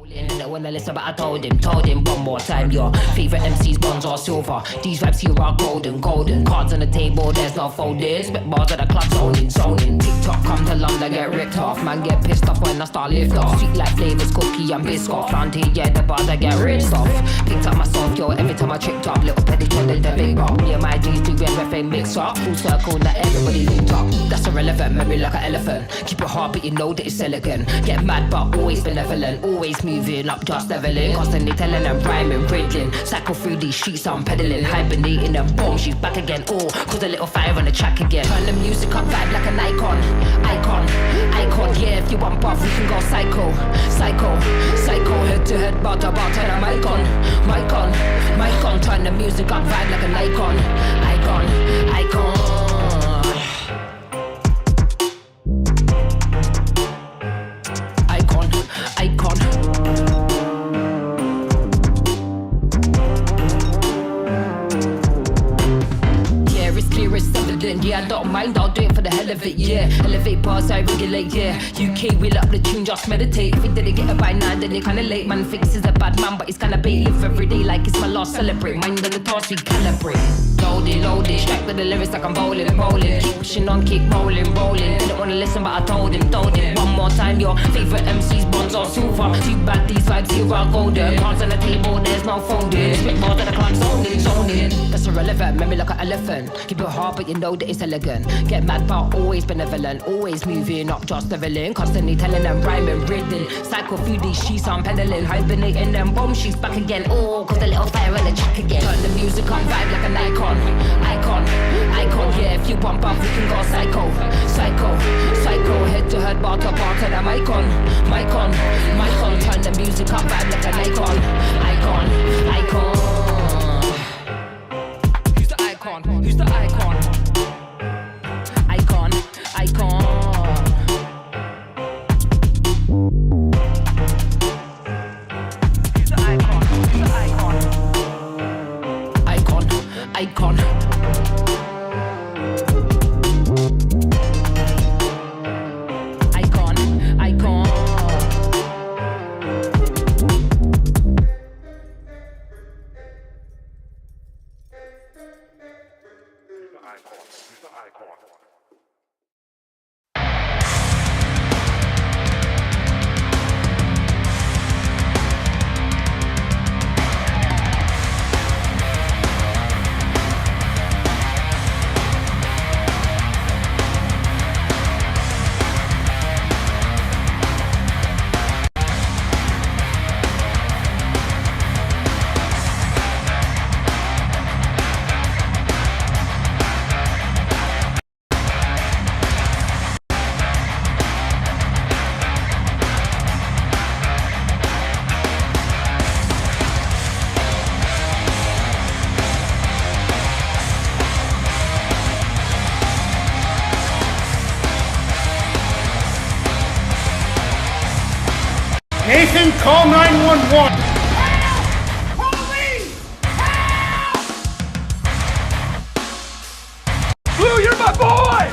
They don't wanna listen, but I told him one more time. Your favorite MC's bronze or silver. These vibes here are golden. Cards on the table, there's no folding. Spit bars at the club, zoning. TikTok come to London, get ripped off. Man get pissed off when I start lift off. Sweet like flavors, cookie and biscuit. Planty, yeah, the bars I get ripped off. Picked up my song, yo, every time I tripped up. Little petty trended the big rock. Me and my G's do everything mix up. Full circle, that everybody linked up. That's irrelevant, memory like an elephant. Keep it hard, but you know that it's elegant. Get mad, but always benevolent. Always moving up, just leveling. Constantly telling them rhyming, riddling. Cycle through these streets, I'm pedaling. Hibernating and boom, she's back again. Oh, cause a little fire on the track again. Turn the music up, vibe like an icon. Yeah, if you want buff, we can go psycho. Head to head, bar to bar, turn a mic on. Turn the music up, vibe like an icon. Yeah, I don't mind, I'll do it for the hell of it, yeah. Elevate bars, I regulate, yeah. UK, wheel up the tune, just meditate. If he didn't get it by 9, then they kinda late. Man thinks he's a bad man, but he's kinda bait. Live every day like it's my last, celebrate. Mind on the task, we calibrate. Loaded, strike with the lyrics like I'm bowling. Keep pushing on, keep rolling. Didn't wanna listen, but I told him. One more time, your favorite MC's bronze or silver. Too bad these vibes here are golden. Cards on the table, there's no folding. Spit bars at the club, zoning. That's irrelevant, memory like an elephant. Keep it hard, but you know that it's elegant. Get mad, but always benevolent. Always moving up, just leveling. Constantly telling them rhyming, riddling. Cycle through these sheets, I'm pedaling. Hibernating them boom, she's back again. Oh, cause a little fire on the track again. Turn the music on, vibe like an icon. Yeah, if you want buff, we can go psycho. Head to head, bar to bar, turn the mic on. Turn the music up, vibe like an icon. Who's the icon? Who's the icon? Icon. Who's the icon? Who's the icon? Icon. Nathan, call 911. Help! Police! Help! Blue, you're my boy!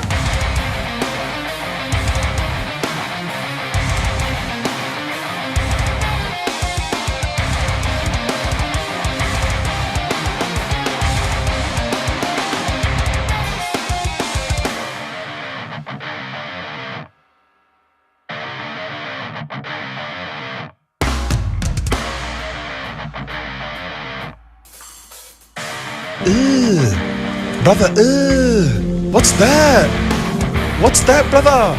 Brother, what's that? What's that, brother?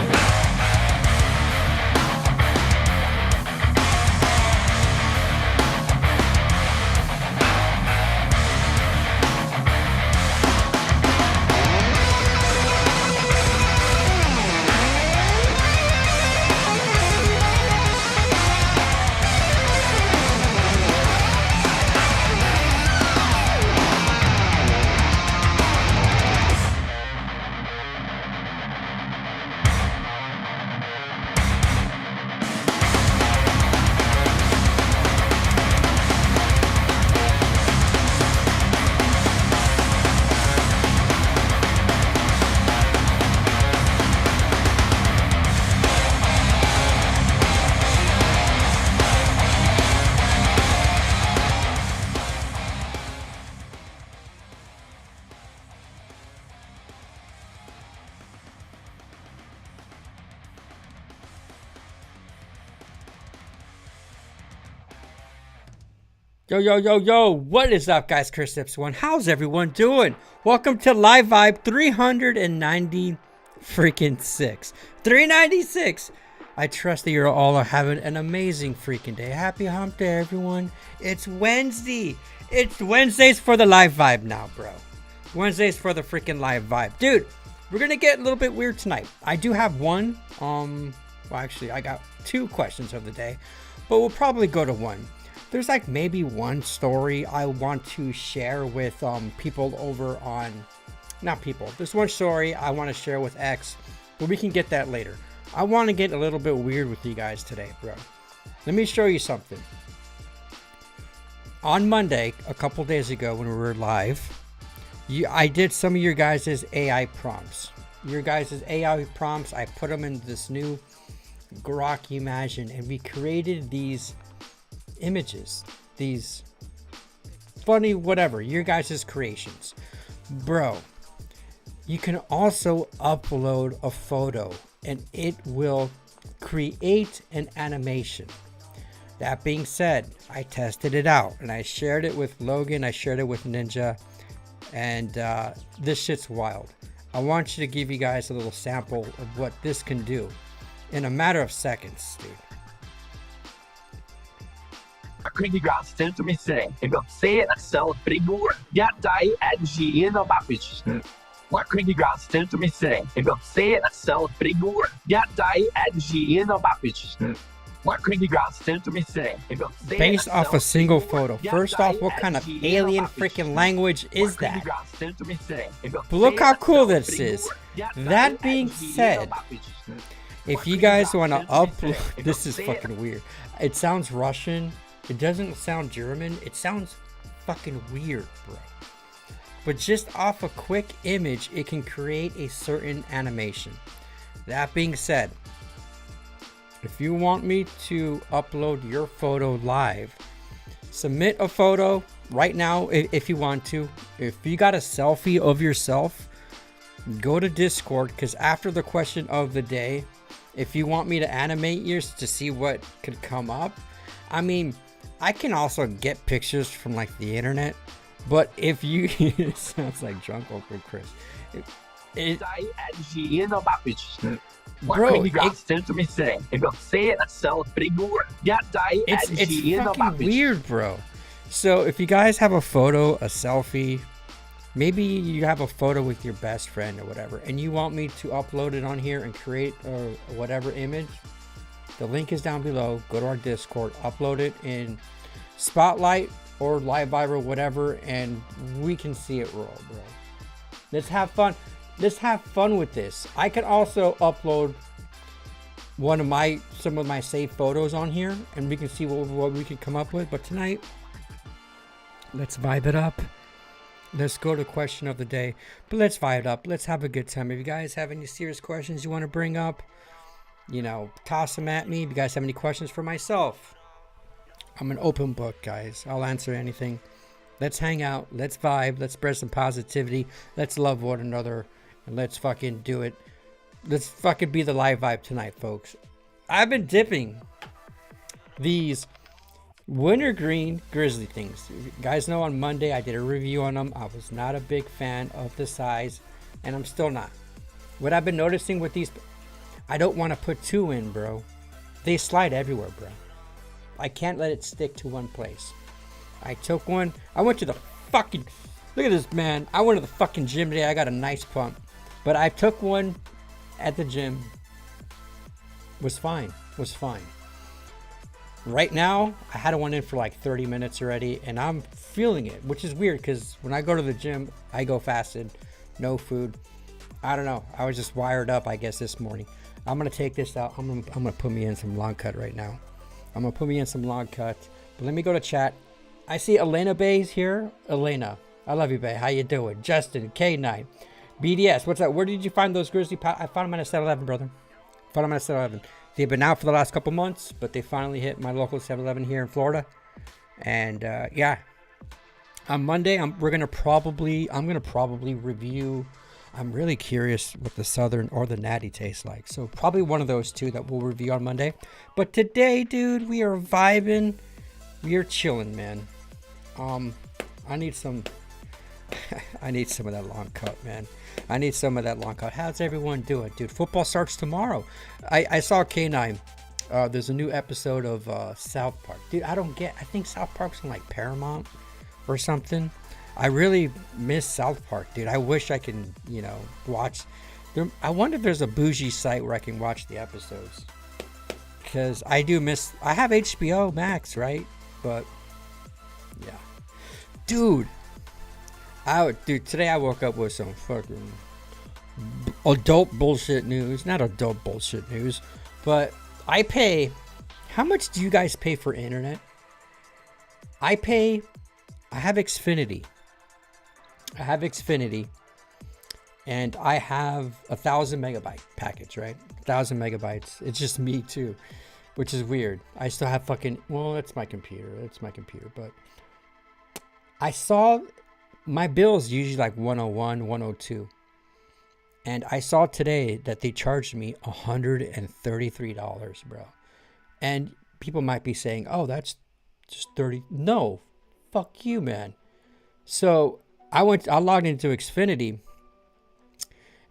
Yo, what is up, guys? Chris Ipswin. How's everyone doing? Welcome to Live Vibe 390 freaking 6. 396. I trust that you're all having an amazing freaking day. Happy hump day, everyone. It's Wednesday. It's Wednesdays for the Live Vibe now, bro. Wednesdays for the freaking Live Vibe. Dude, we're going to get a little bit weird tonight. I do have one. Well, actually, I got two questions of the day, but we'll probably go to one. There's like maybe one story I want to share with people over on, not people. There's one story I want to share with X, but we can get that later. I want to get a little bit weird with you guys today, bro. Let me show you something. On Monday, a couple days ago when we were live, I did some of your guys' AI prompts. Your guys' AI prompts, I put them in this new Grok Imagine, and we created these images, these funny whatever, your guys' creations. Bro, you can also upload a photo and it will create an animation. That being said, I tested it out and I shared it with Logan, I shared it with Ninja, and this shit's wild. I want you to give you guys a little sample of what this can do in a matter of seconds, dude. Kringgrasten som vi ser. Jeg kan se at selv brigor. Ja, deg er gien og babbage. Kringgrasten som vi ser. Jeg kan se at selv brigor. Ja, deg er gien og babbage. Kringgrasten som vi ser. Based off a single photo. First off, what kind of alien freaking language is that? But look how cool this is. That being said, if you guys want to upload, this is fucking weird. It sounds Russian. It doesn't sound German. It sounds fucking weird, bro. But just off a quick image, it can create a certain animation. That being said, if you want me to upload your photo live, submit a photo right now if you want to. If you got a selfie of yourself, go to Discord, because after the question of the day, if you want me to animate yours to see what could come up, I mean, I can also get pictures from like the internet, but if you it sounds like drunk Uncle Chris. Bro, it's fucking weird, bro. So if you guys have a photo, a selfie, maybe you have a photo with your best friend or whatever, and you want me to upload it on here and create whatever image, the link is down below. Go to our Discord, upload it in Spotlight or Live Vibe or whatever, and we can see it roll, bro. Let's have fun. Let's have fun with this. I can also upload some of my saved photos on here, and we can see what we can come up with. But tonight, let's vibe it up. Let's go to question of the day. But let's vibe it up. Let's have a good time. If you guys have any serious questions you want to bring up, you know, toss them at me. If you guys have any questions for myself, I'm an open book, guys. I'll answer anything. Let's hang out. Let's vibe. Let's spread some positivity. Let's love one another. And let's fucking do it. Let's fucking be the Live Vibe tonight, folks. I've been dipping these wintergreen grizzly things. You guys know on Monday I did a review on them. I was not a big fan of the size, and I'm still not. What I've been noticing with these, I don't want to put two in, bro. They slide everywhere, bro. I can't let it stick to one place. I took one. I went to the fucking... Look at this, man. I went to the fucking gym today. I got a nice pump. But I took one at the gym. Was fine. Right now, I had one in for like 30 minutes already, and I'm feeling it, which is weird because when I go to the gym, I go fasted, no food. I don't know. I was just wired up, I guess, this morning. I'm going to take this out. I'm gonna put me in some long cut right now. But let me go to chat. I see Elena Bay's here. Elena, I love you, Bay. How you doing? Justin, K9, BDS, what's up? Where did you find those grizzly I found them at a 7-Eleven, brother. They've been out for the last couple months, but they finally hit my local 7-Eleven here in Florida. And yeah, on Monday, I'm gonna probably review. I'm really curious what the Southern or the Natty tastes like. So probably one of those two that we'll review on Monday. But today, dude, we are vibing. We are chilling, man. I need some. I need some of that long cut, man. I need some of that long cut. How's everyone doing, dude? Football starts tomorrow. I saw K9. There's a new episode of South Park, dude. I think South Park's on like Paramount or something. I really miss South Park, dude. I wish I can, watch. I wonder if there's a bougie site where I can watch the episodes. Because I do miss. I have HBO Max, right? But yeah, dude. Today I woke up with some fucking adult bullshit news. Not adult bullshit news, but I pay. How much do you guys pay for internet? I have Xfinity. And I have 1,000 megabyte package, right? 1,000 megabytes. It's just me too, which is weird. I still have that's my computer. But I saw my bill's usually like 101, 102. And I saw today that they charged me $133, bro. And people might be saying, oh, that's just 30. No, fuck you, man. So I logged into Xfinity,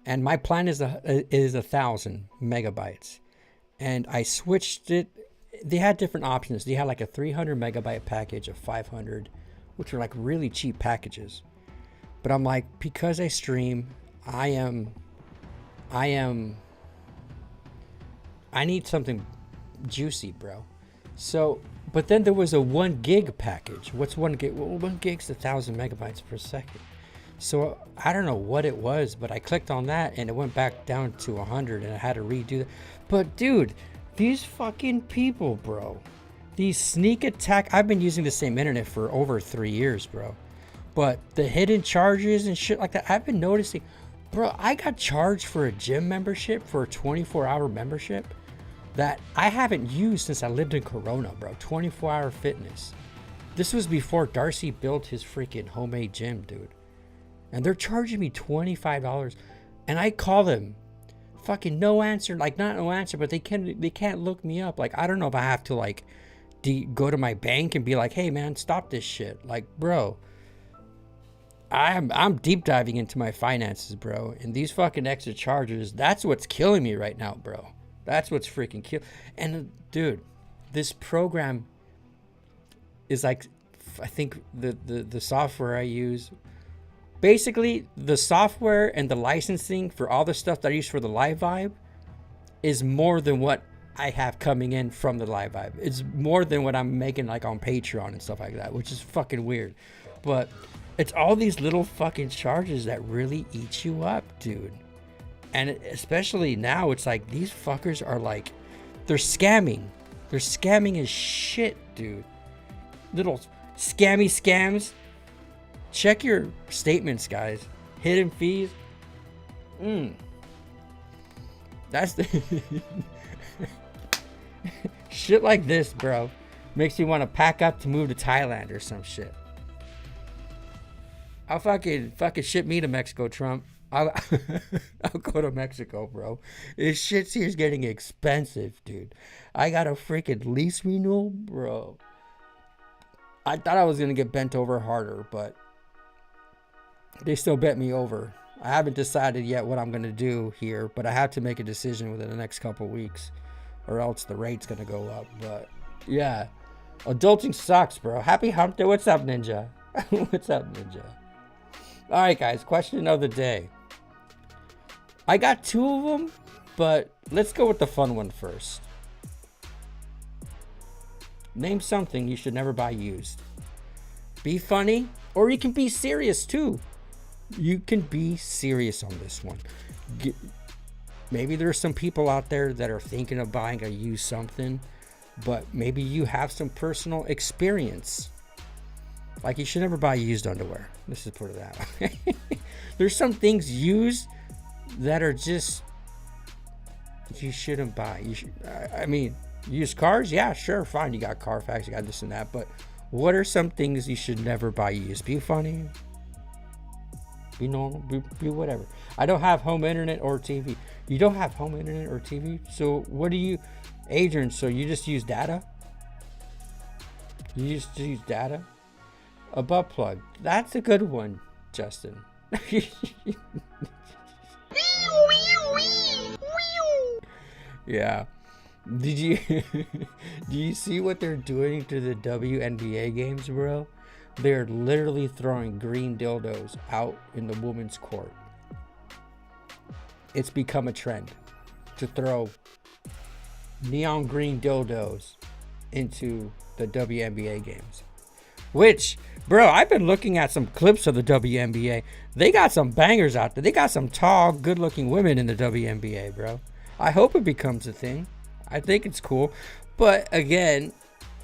and my plan is 1,000 megabytes. And I switched it. They had different options. They had like a 300 megabyte package, of 500, which are like really cheap packages. But I'm like, because I stream, I need something juicy, bro. So, but then there was a 1 gig package. What's 1 gig? Well, 1 gig's 1,000 megabytes per second. So I don't know what it was, but I clicked on that and it went back down to 100 and I had to redo that. But dude, these fucking people, bro, these sneak attack. I've been using the same internet for over 3 years, bro. But the hidden charges and shit like that, I've been noticing. Bro, I got charged for a gym membership, for a 24-hour membership that I haven't used since I lived in Corona, bro. 24-hour fitness. This was before Darcy built his freaking homemade gym, dude. And they're charging me $25. And I call them. Fucking no answer. Like, not no answer, but they can't look me up. Like, I don't know if I have to, like, go to my bank and be like, hey, man, stop this shit. Like, bro. I'm deep diving into my finances, bro. And these fucking extra charges, that's what's killing me right now, bro. That's what's freaking killing. And dude, this program is like, I think the software I use, basically the software and the licensing for all the stuff that I use for the Live Vibe is more than what I have coming in from the Live Vibe. It's more than what I'm making like on Patreon and stuff like that, which is fucking weird. But it's all these little fucking charges that really eat you up, dude. And especially now, it's like these fuckers are like, they're scamming. They're scamming as shit, dude. Little scams. Check your statements, guys. Hidden fees. That's the shit like this, bro. Makes you want to pack up to move to Thailand or some shit. I'll fucking ship me to Mexico, Trump. I'll go to Mexico, bro. This shit here is getting expensive, dude. I got a freaking lease renewal, bro. I thought I was going to get bent over harder, but they still bent me over. I haven't decided yet what I'm going to do here, but I have to make a decision within the next couple weeks, or else the rate's going to go up. But yeah, adulting sucks, bro. Happy hump day. What's up, Ninja? What's up, Ninja? All right, guys, question of the day. I got 2 of them, but let's go with the fun one first. Name something you should never buy used. Be funny, or you can be serious too. You can be serious on this one. Maybe there's some people out there that are thinking of buying a used something, but maybe you have some personal experience. Like, you should never buy used underwear. Let's just put it that way. There's some things used that are just, you shouldn't buy. I mean, used cars, yeah, sure, fine. You got Carfax, you got this and that. But what are some things you should never buy used? Be funny. Be normal. Be whatever. I don't have home internet or TV. You don't have home internet or TV? So what do you, Adrian, so you just use data? You just use data? A butt plug. That's a good one, Justin. Yeah. Did you do you see what they're doing to the WNBA games, bro? They're literally throwing green dildos out in the women's court. It's become a trend to throw neon green dildos into the WNBA games. Which, bro, I've been looking at some clips of the WNBA. They got some bangers out there. They got some tall, good-looking women in the WNBA, bro. I hope it becomes a thing. I think it's cool. But, again,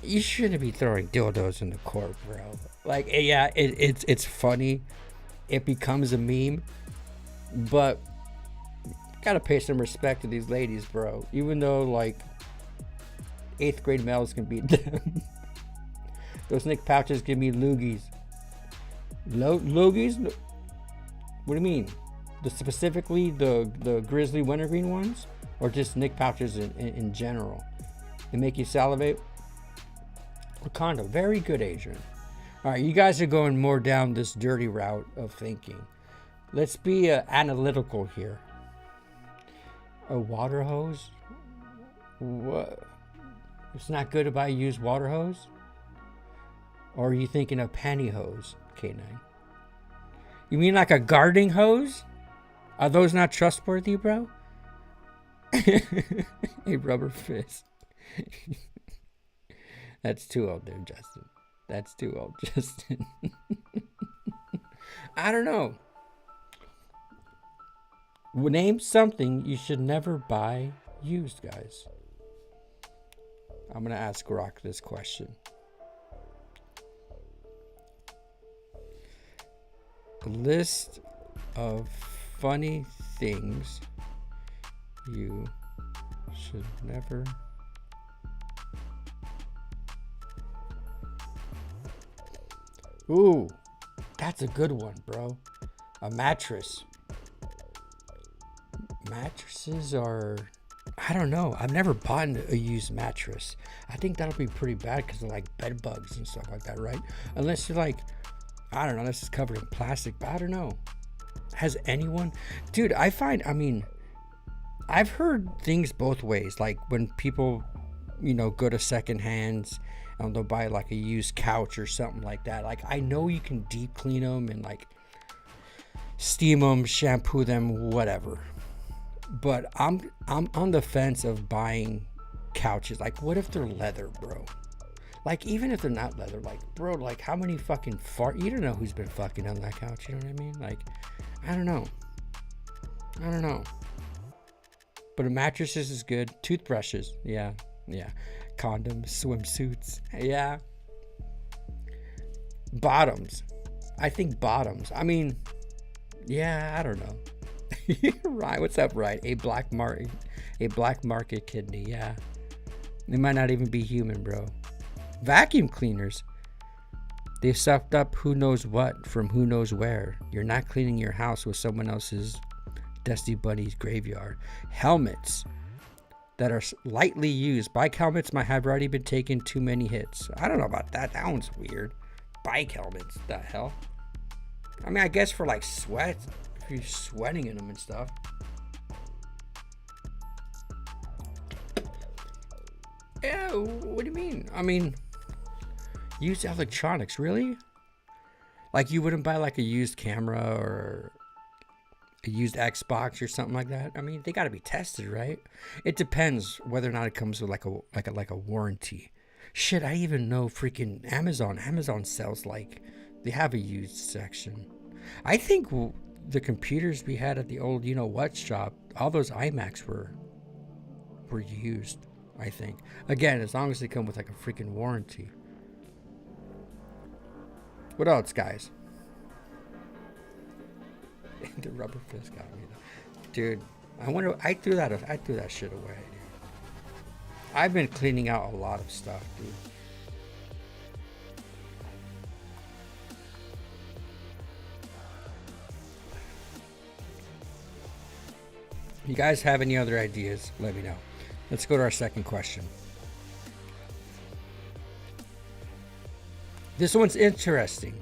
you shouldn't be throwing dildos in the court, bro. Like, yeah, it's funny. It becomes a meme. But gotta pay some respect to these ladies, bro. Even though, like, 8th grade males can beat them. Those Nick pouches give me loogies. Loogies? What do you mean? Specifically the Grizzly Wintergreen ones? Or just Nick pouches in general? They make you salivate? Wakanda, very good, Adrian. Alright, you guys are going more down this dirty route of thinking. Let's be analytical here. A water hose? What? It's not good if I use water hose? Or are you thinking of pantyhose, K9? You mean like a gardening hose? Are those not trustworthy, bro? A rubber fist. That's too old there, Justin. That's too old, Justin. I don't know. Name something you should never buy used, guys. I'm going to ask Rock this question. A list of funny things you should never Ooh, that's a good one, bro. A mattress. Mattresses are, I don't know. I've never bought a used mattress. I think that'll be pretty bad because of like bed bugs and stuff like that, right? Unless you're like, I don't know, unless it's covered in plastic, but I don't know. Has anyone, dude, I've heard things both ways. Like when people, go to second hands and they'll buy like a used couch or something like that. Like I know you can deep clean them and like steam them, shampoo them, whatever. But I'm on the fence of buying couches. Like what if they're leather, bro? Like even if they're not leather, like bro, like how many fucking you don't know who's been fucking on that couch, you know what I mean? Like I don't know. But mattresses is good. Toothbrushes, yeah. Condoms, swimsuits, yeah. Bottoms. I think bottoms. I mean, yeah, I don't know. Right, what's up, right? A black market kidney, yeah. They might not even be human, bro. Vacuum cleaners. They've sucked up who knows what from who knows where. You're not cleaning your house with someone else's Dusty Bunny's graveyard. Helmets that are lightly used. Bike helmets might have already been taking too many hits. I don't know about that. That one's weird. Bike helmets, the hell? I mean, I guess for like sweat, if you're sweating in them and stuff. Yeah, what do you mean? I mean, used electronics, really? Like you wouldn't buy like a used camera or a used Xbox or something like that? I mean, they got to be tested, right? It depends whether or not it comes with like a warranty. Shit, I even know freaking Amazon. Amazon sells like they have a used section. I think the computers we had at the old what shop, all those iMacs were used. I think again, as long as they come with like a freaking warranty. What else, guys? The rubber fist got me, dude. I wonder. I threw that shit away, dude. I've been cleaning out a lot of stuff, dude. You guys have any other ideas? Let me know. Let's go to our second question. This one's interesting.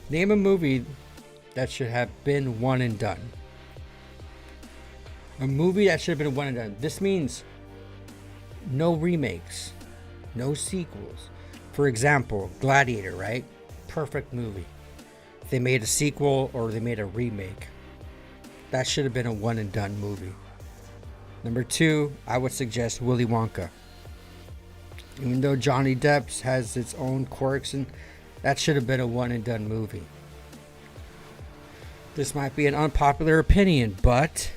Name a movie that should have been one and done. A movie that should have been one and done. This means no remakes, no sequels. For example, Gladiator, right? Perfect movie. If they made a sequel or they made a remake, that should have been a one and done movie. Number 2, I would suggest Willy Wonka. Even though Johnny Depp has its own quirks, and that should have been a one and done movie. This might be an unpopular opinion, but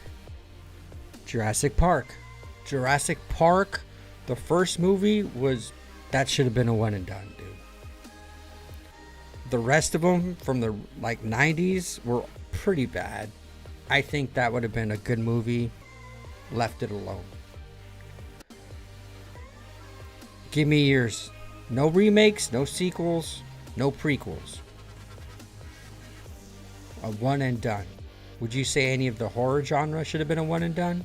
Jurassic Park. Jurassic Park, the first movie, that should have been a one and done, dude. The rest of them from the 90s were pretty bad. I think that would have been a good movie. Left it alone. Give me yours. No remakes, no sequels, no prequels. A one and done. Would you say any of the horror genre should have been a one and done?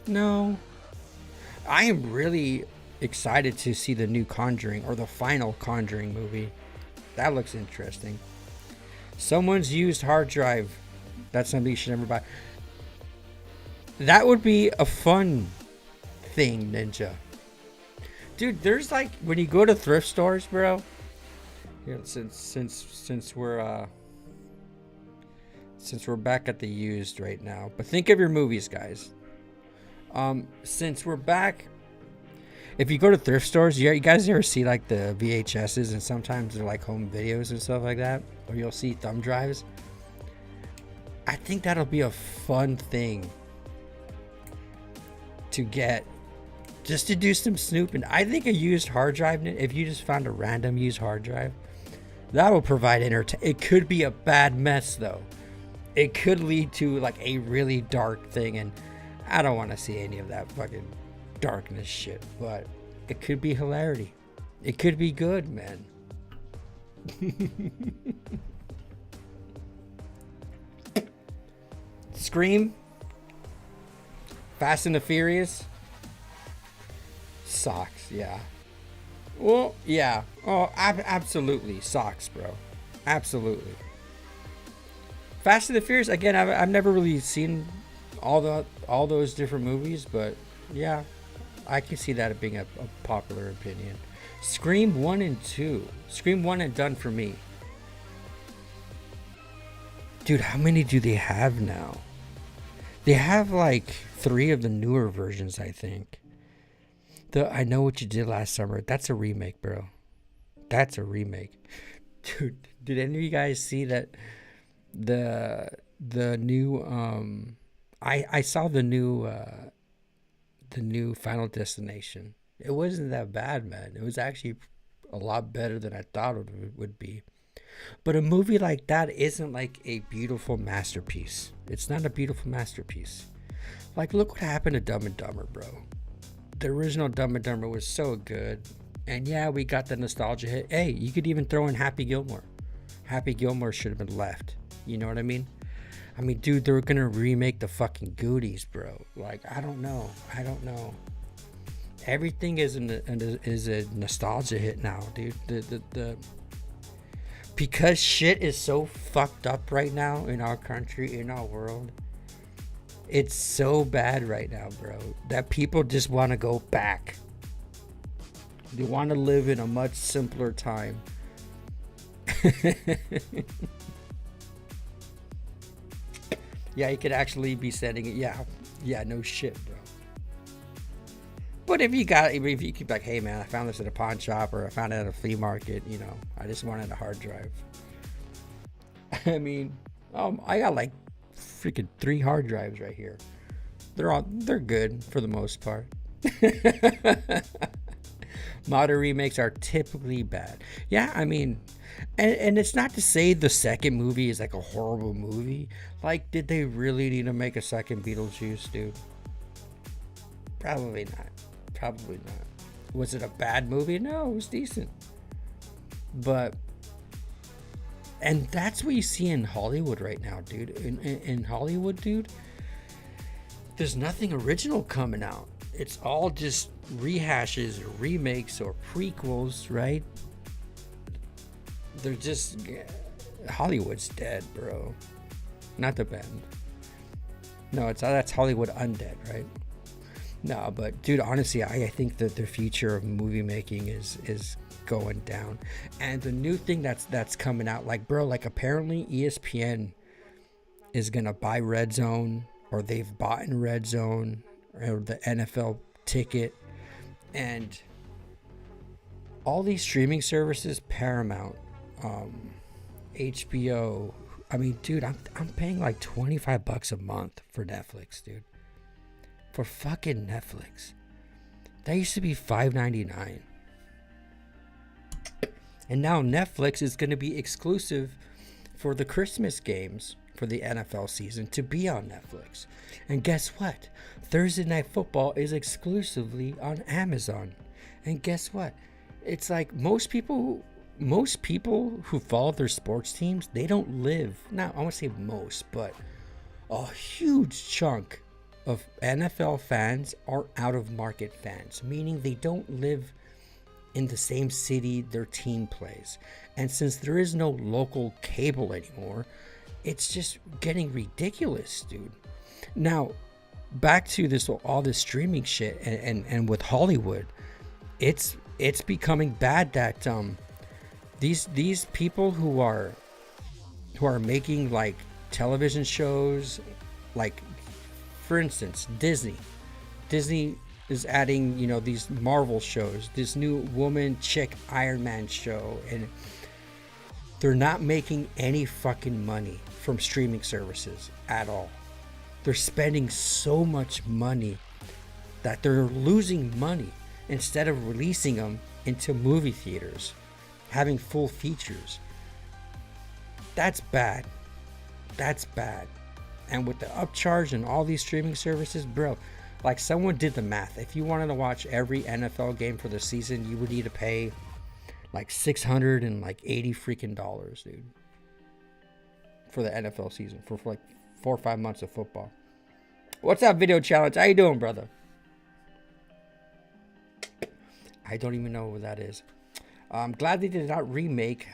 No. I am really excited to see the new Conjuring, or the final Conjuring movie. That looks interesting. Someone's used hard drive. That's something you should never buy. That would be a fun thing, Ninja. Dude, there's like, when you go to thrift stores, bro. You know, since we're back at the used right now, but think of your movies, guys. Since we're back, if you go to thrift stores, you guys ever see like the VHSs, and sometimes they're like home videos and stuff like that, or you'll see thumb drives. I think that'll be a fun thing to get, just to do some snooping. I think a used hard drive, if you just found a random used hard drive, that will provide entertainment. It could be a bad mess though. It could lead to like a really dark thing, and I don't want to see any of that fucking darkness shit, but it could be hilarity. It could be good, man. Scream, Fast and the Furious, socks, yeah. Well, yeah. Oh, absolutely, socks, bro. Absolutely. Fast and the Furious, again, I've never really seen all those different movies, but yeah, I can see that being a popular opinion. Scream 1 and 2. Scream 1 and done for me. Dude, how many do they have now? They have like 3 of the newer versions, I think. The I Know What You Did Last Summer, that's a remake, bro. That's a remake. Dude, did any of you guys see that the new I saw the new Final Destination. It wasn't that bad, man. It was actually a lot better than I thought it would be. But a movie like that isn't like a beautiful masterpiece. It's not a beautiful masterpiece. Like, look what happened to Dumb and Dumber, bro. The original Dumb and Dumber was so good. And yeah, we got the nostalgia hit. Hey, you could even throw in Happy Gilmore. Happy Gilmore should have been left. You know what I mean? I mean, dude, they were gonna remake the fucking Goonies, bro. Like, I don't know. Everything is a nostalgia hit now, dude. The because shit is so fucked up right now in our country, in our world. It's so bad right now, bro, that people just want to go back. They want to live in a much simpler time. Yeah, you could actually be sending it. Yeah, no shit, bro. But if you keep like, hey man, I found this at a pawn shop, or I found it at a flea market, you know, I just wanted a hard drive. I mean, I got like freaking 3 hard drives right here. They're good for the most part. Modern remakes are typically bad. Yeah, I mean, and it's not to say the second movie is like a horrible movie. Like, did they really need to make a second Beetlejuice, dude? Probably not. Was it a bad movie? No, it was decent. But, and that's what you see in Hollywood right now, dude. In Hollywood, dude, there's nothing original coming out. it's all just rehashes or remakes or prequels, right? They're just, Hollywood's dead, bro. Not the band. No, that's Hollywood Undead, right? No, but dude, honestly, I think that the future of movie making is going down. And the new thing that's coming out, like, bro, like, apparently ESPN is gonna buy Red Zone, or they've bought in Red Zone, or the NFL ticket, and all these streaming services, Paramount, HBO. I mean, dude, I'm paying like $25 a month for Netflix, dude. For fucking Netflix. That used to be $5.99. And now Netflix is going to be exclusive for the Christmas games for the NFL season to be on Netflix. And guess what? Thursday Night Football is exclusively on Amazon. And guess what? It's like most people who follow their sports teams, they don't live, not I want to say most, but a huge chunk of NFL fans are out of market fans, meaning they don't live in the same city their team plays. And since there is no local cable anymore, it's just getting ridiculous, dude. Now, back to all this streaming shit and with Hollywood, it's becoming bad that these people who are making like television shows, like, for instance, Disney is adding, you know, these Marvel shows, this new woman chick Iron Man show, and they're not making any fucking money from streaming services at all. They're spending so much money that they're losing money instead of releasing them into movie theaters, having full features. That's bad. That's bad. And with the upcharge and all these streaming services, bro, like, someone did the math. If you wanted to watch every NFL game for the season, you would need to pay like $680 freaking dollars, dude, for the NFL season, for like 4 or 5 months of football. What's up, Video Challenge? How you doing, brother? I don't even know what that is. I'm glad they did not remake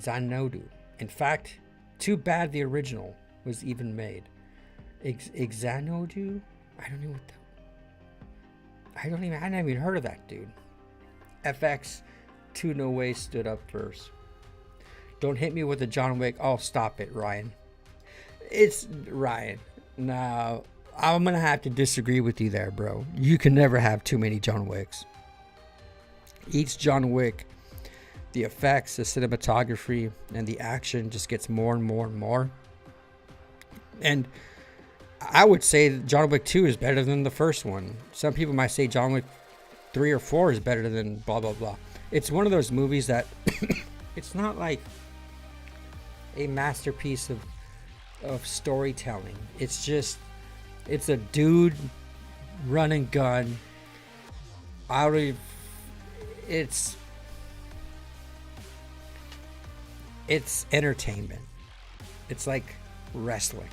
Xanadu. In fact, too bad the original was even made. Xanadu? I don't know what that. I never even heard of that, dude. FX 2 No Way stood up first. Don't hit me with a John Wick. Oh, stop it, Ryan. It's Ryan. Now, I'm gonna have to disagree with you there, bro. You can never have too many John Wicks. Each John Wick, the effects, the cinematography, and the action just gets more and more and more. And I would say John Wick 2 is better than the first one. Some people might say John Wick 3 or 4 is better than blah, blah, blah. It's one of those movies that it's not like a masterpiece of storytelling. It's just, it's a dude run and gun out of, it's entertainment. It's like wrestling.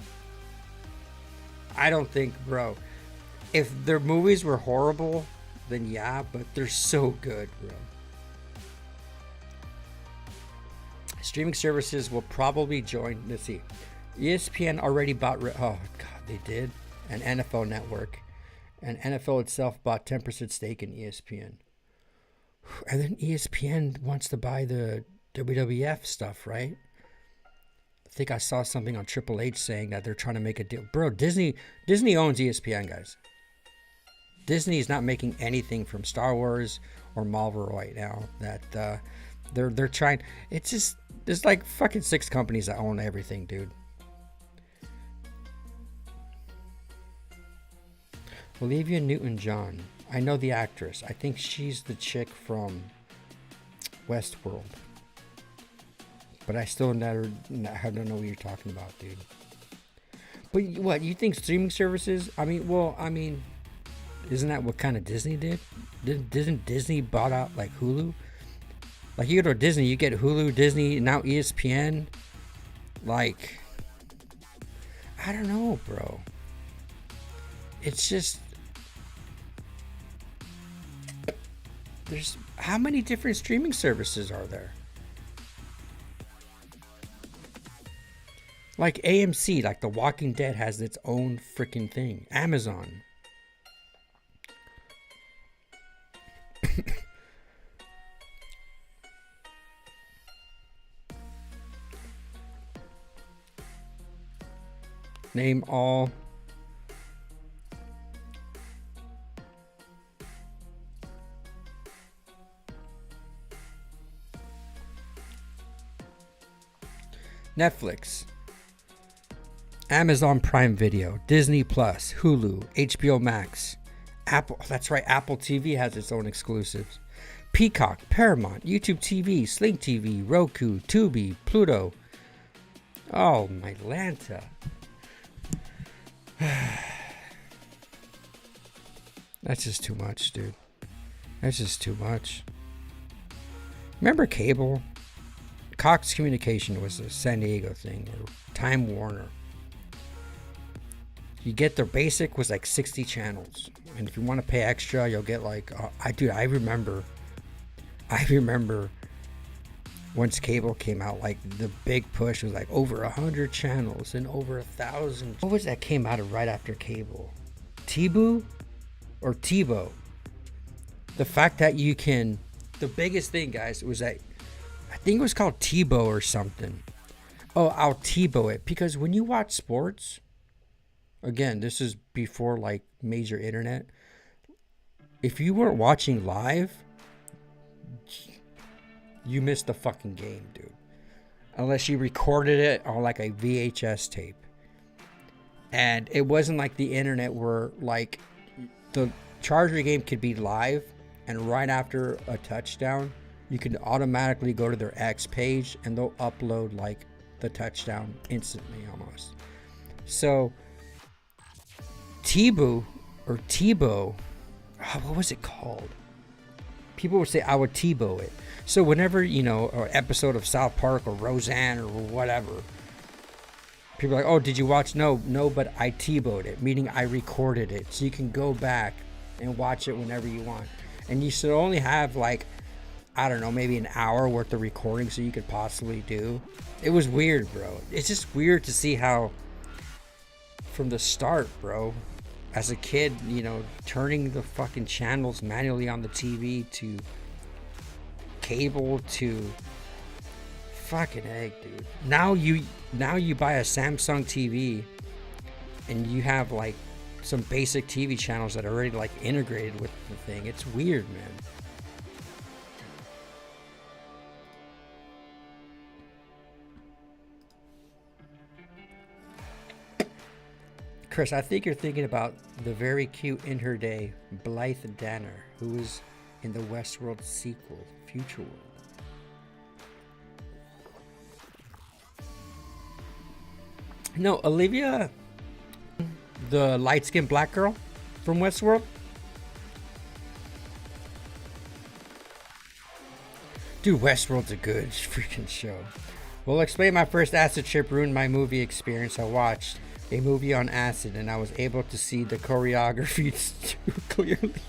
I don't think, bro, if their movies were horrible, then yeah, but they're so good, bro. Streaming services will probably join, let's see, ESPN already bought, oh god, they did, an NFL Network, and NFL itself bought 10% stake in ESPN. And then ESPN wants to buy the WWF stuff, right? I think I saw something on Triple H saying that they're trying to make a deal. Bro, Disney owns ESPN, guys. Disney is not making anything from Star Wars or Marvel right now. That they're trying. It's just, there's like fucking 6 companies that own everything, dude. Olivia Newton-John. I know the actress. I think she's the chick from Westworld. But I still I don't know what you're talking about, dude. But what, you think streaming services? I mean, isn't that what kind of Disney did? Didn't Disney bought out like Hulu? Like, you go to Disney, you get Hulu, Disney, now ESPN. Like, I don't know, bro. It's just, There's how many different streaming services are there? Like AMC, like The Walking Dead has its own freaking thing. Amazon. Name all. Netflix, Amazon Prime Video, Disney Plus, Hulu, HBO Max, Apple. That's right, Apple TV has its own exclusives. Peacock, Paramount, YouTube TV, Sling TV, Roku, Tubi, Pluto. Oh, my Lanta. That's just too much, dude. That's just too much. Remember cable? Cox Communication was a San Diego thing, or Time Warner. You get their basic was like 60 channels, and if you want to pay extra, you'll get like I remember once cable came out, like the big push was like over 100 channels and over 1,000. What was that came out of right after cable? Tibu or TiVo? The fact that you can, the biggest thing, guys, was that I think it was called TiVo or something. Oh, I'll TiVo it, because when you watch sports, again, this is before like major internet. If you weren't watching live, you missed the fucking game, dude. Unless you recorded it on like a VHS tape. And it wasn't like the internet where like the Charger game could be live, and right after a touchdown, you can automatically go to their X page and they'll upload like the touchdown instantly almost. So TiVo or TiVo, what was it called? People would say I would TiVo it. So whenever, you know, an episode of South Park or Roseanne or whatever, people are like, oh, did you watch? No, but I TiVo'd it, meaning I recorded it. So you can go back and watch it whenever you want. And you should only have like, I don't know, maybe an hour worth of recording so you could possibly do. It was weird, bro. It's just weird to see how from the start, bro, as a kid, you know, turning the fucking channels manually on the TV to cable to fucking egg, dude. Now you buy a Samsung TV and you have like some basic TV channels that are already like integrated with the thing. It's weird, man. Chris, I think you're thinking about the very cute in her day Blythe Danner, who was in the Westworld sequel, Future World. No, Olivia, the light-skinned black girl from Westworld. Dude, Westworld's a good freaking show. Well, explain my first acid trip ruined my movie experience. I watched a movie on acid and I was able to see the choreography too clearly.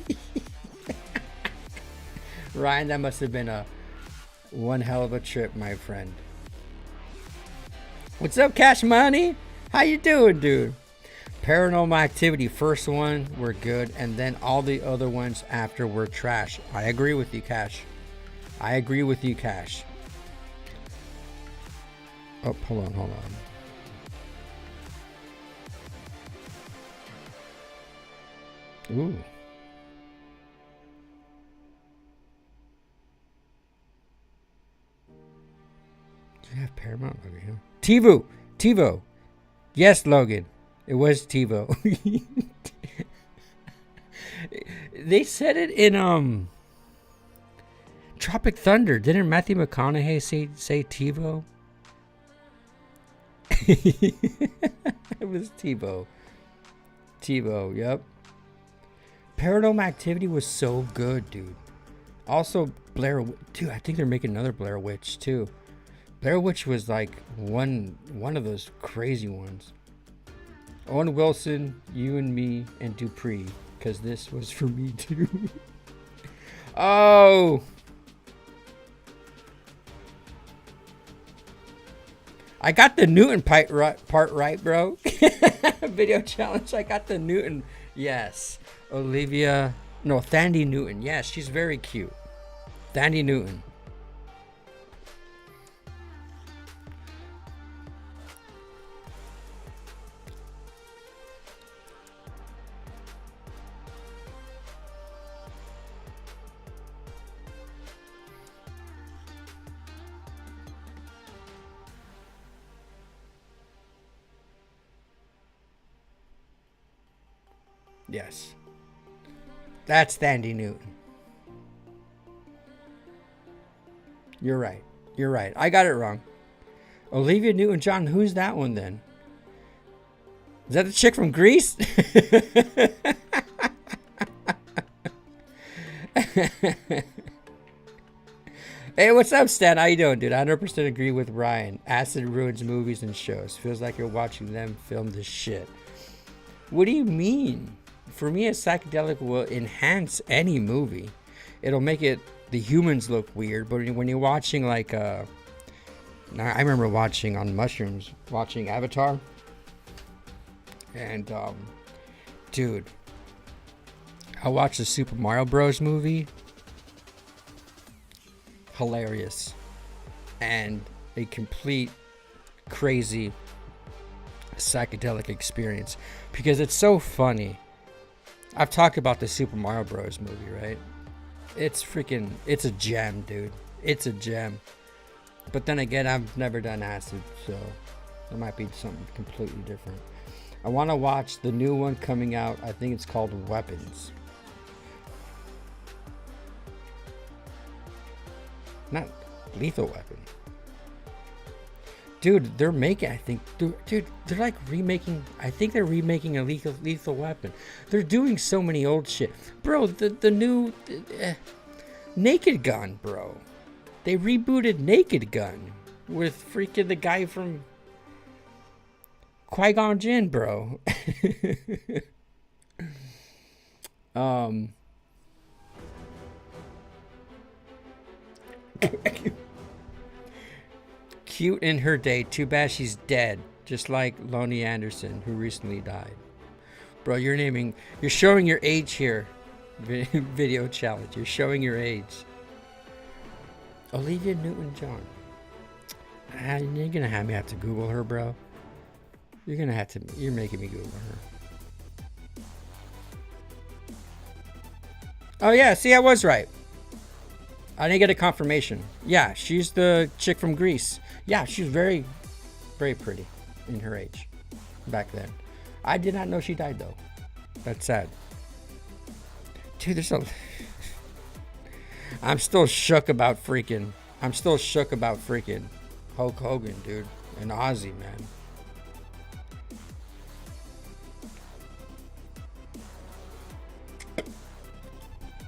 Ryan, that must have been one hell of a trip, my friend. What's up, Cash Money? How you doing, dude? Paranormal Activity, first one were good, and then all the other ones after were trash. I agree with you, Cash. I agree with you, Cash. Oh, hold on. Ooh. Do you have Paramount over here? TiVo. Yes, Logan. It was TiVo. They said it in Tropic Thunder. Didn't Matthew McConaughey say TiVo? It was TiVo. TiVo, yep. Paranormal Activity was so good, dude. Also, dude, I think they're making another Blair Witch too. Blair Witch was like one of those crazy ones. Owen Wilson, you and me, and Dupree, because this was for me too. Oh. I got the Newton part right, bro. Video challenge. I got the Newton. Yes. Olivia. No, Thandie Newton. Yes, she's very cute. Thandie Newton. Yes. That's Thandie Newton. You're right. You're right. I got it wrong. Olivia Newton-John. Who's that one then? Is that the chick from Grease? Hey, what's up, Stan? How you doing, dude? I 100% agree with Ryan. Acid ruins movies and shows. Feels like you're watching them film the shit. What do you mean? For me, a psychedelic will enhance any movie. It'll make the humans look weird, but when you're watching like I remember watching on mushrooms, watching Avatar, and dude, I watched the Super Mario Bros. Movie. Hilarious, and a complete crazy psychedelic experience because it's so funny. I've talked about the Super Mario Bros. Movie, right? It's a gem, dude. It's a gem. But then again, I've never done acid, so it might be something completely different. I want to watch the new one coming out. I think it's called Weapons. Not Lethal Weapon. Dude, they're making, I think, dude, they're like remaking, I think they're remaking a Lethal Weapon. They're doing so many old shit. Bro, the new Naked Gun, bro. They rebooted Naked Gun with freaking the guy from Qui-Gon Jinn, bro. Cute in her day. Too bad she's dead. Just like Lonnie Anderson, who recently died. Bro, you're showing your age here. Video challenge. You're showing your age. Olivia Newton-John. You're gonna have me have to Google her, bro. You're making me Google her. Oh yeah, see, I was right. I didn't get a confirmation. Yeah, she's the chick from Grease. Yeah, she's very, very pretty in her age back then. I did not know she died though. That's sad. Dude, I'm still shook about freaking Hulk Hogan, dude, and Ozzy, man.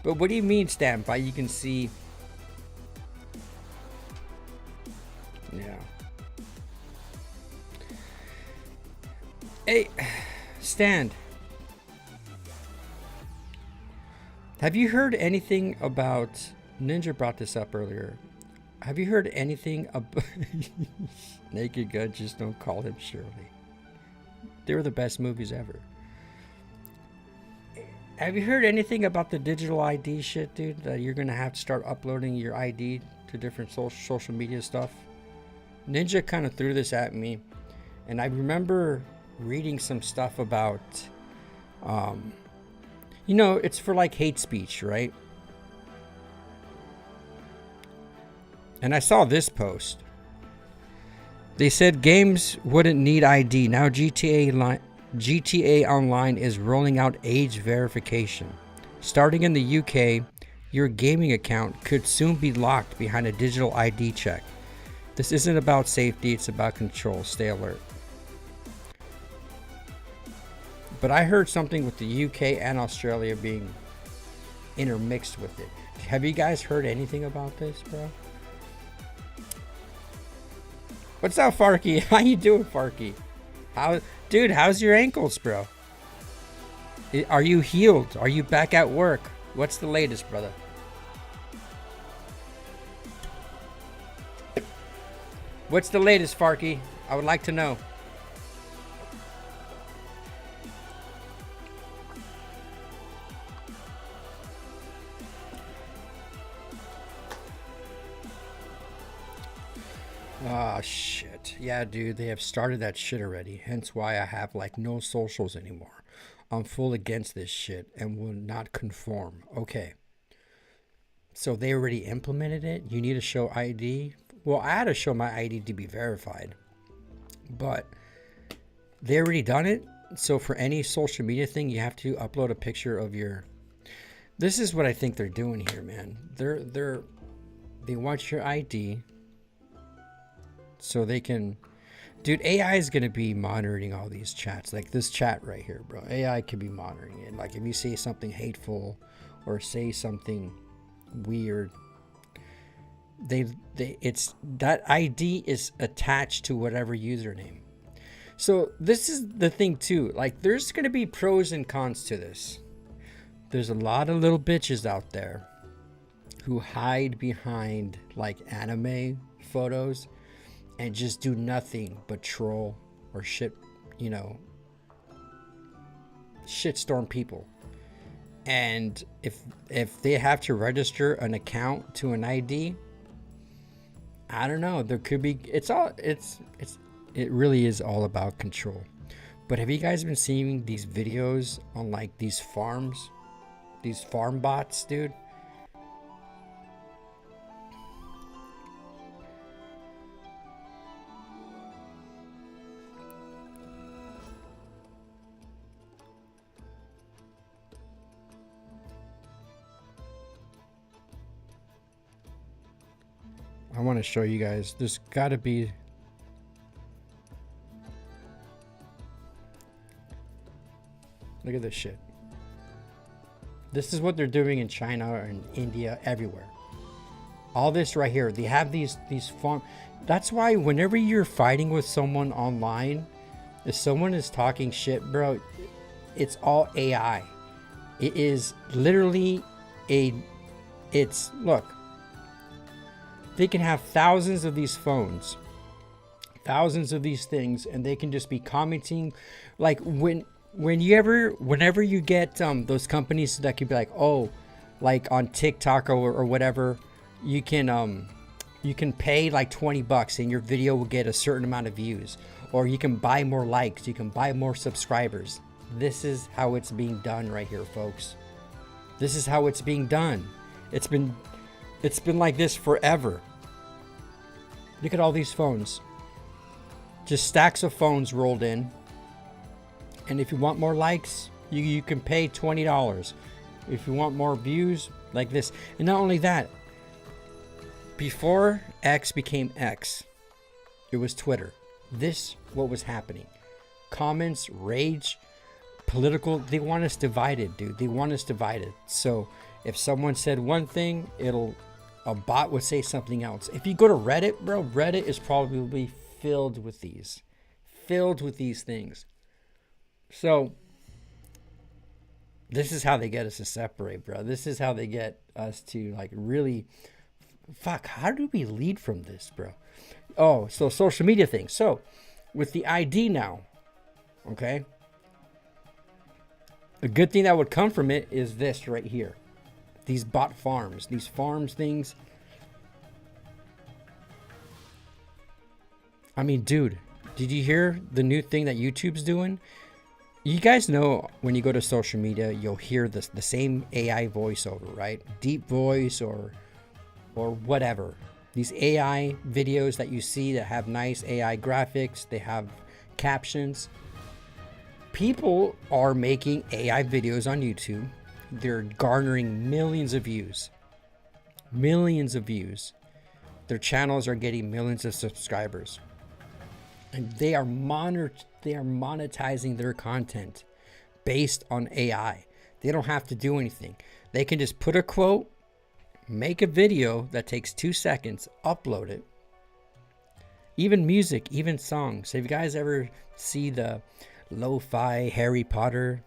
But what do you mean, Stan? By you can see? Yeah. Hey, Stan. Have you heard anything about... Ninja brought this up earlier. Have you heard anything about... Naked Gun, just don't call him Shirley. They were the best movies ever. Have you heard anything about the digital ID shit, dude? That you're going to have to start uploading your ID to different social media stuff? Ninja kind of threw this at me. And I remember reading some stuff about... you know, it's for like hate speech, right? And I saw this post. They said games wouldn't need ID. Now GTA Online is rolling out age verification. Starting in the UK, your gaming account could soon be locked behind a digital ID check. This isn't about safety, it's about control. Stay alert. But I heard something with the UK and Australia being intermixed with it. Have you guys heard anything about this, bro? What's up, Farky? How you doing, Farky? Dude, how's your ankles, bro? Are you healed? Are you back at work? What's the latest, brother? What's the latest, Farky? I would like to know. Ah, shit. Yeah, dude, they have started that shit already. Hence why I have like no socials anymore. I'm full against this shit and will not conform. Okay. So they already implemented it. You need to show ID. Well, I had to show my ID to be verified. But they already done it. So for any social media thing, you have to upload a picture of your... This is what I think they're doing here, man. They want your ID so they can... Dude, AI is going to be monitoring all these chats. Like this chat right here, bro. AI could be monitoring it. Like if you say something hateful or say something weird, it's that ID is attached to whatever username. So this is the thing too. Like there's going to be pros and cons to this. There's a lot of little bitches out there who hide behind like anime photos and just do nothing but troll or shit, you know, shitstorm people. And if they have to register an account to an ID, I don't know. There could be. It really is all about control. But have you guys been seeing these videos on like these farms, these farm bots, dude? I want to show you guys. There's got to be... Look at this shit. This is what they're doing in China and India, everywhere. All this right here. They have these farm... That's why whenever you're fighting with someone online, if someone is talking shit, bro, it's all AI. It is literally look. They can have thousands of these phones, thousands of these things, and they can just be commenting. Like whenever you get those companies that could be like, oh, like on TikTok or whatever, you can pay like $20 and your video will get a certain amount of views, or you can buy more likes, you can buy more subscribers. This is how it's being done right here, folks. This is how it's being done. It's been like this forever. Look at all these phones. Just stacks of phones rolled in. And if you want more likes, you can pay $20. If you want more views, like this. And not only that, before X became X, it was Twitter. This, what was happening. Comments, rage, political, they want us divided, dude. They want us divided. So if someone said one thing, a bot would say something else. If you go to Reddit, bro, Reddit is probably filled with these things. So this is how they get us to separate, bro. This is how they get us to like really, fuck, how do we lead from this, bro? Oh, so social media thing. So with the ID now, okay, a good thing that would come from it is this right here. These bot farms, these farms things. I mean, dude, did you hear the new thing that YouTube's doing? You guys know when you go to social media, you'll hear the same AI voiceover, right? Deep voice or whatever. These AI videos that you see that have nice AI graphics, they have captions. People are making AI videos on YouTube. They're garnering millions of views. Millions of views. Their channels are getting millions of subscribers. And they are monetizing their content based on AI. They don't have to do anything. They can just put a quote, make a video that takes 2 seconds, upload it. Even music, even songs. Have you guys ever see the lo-fi Harry Potter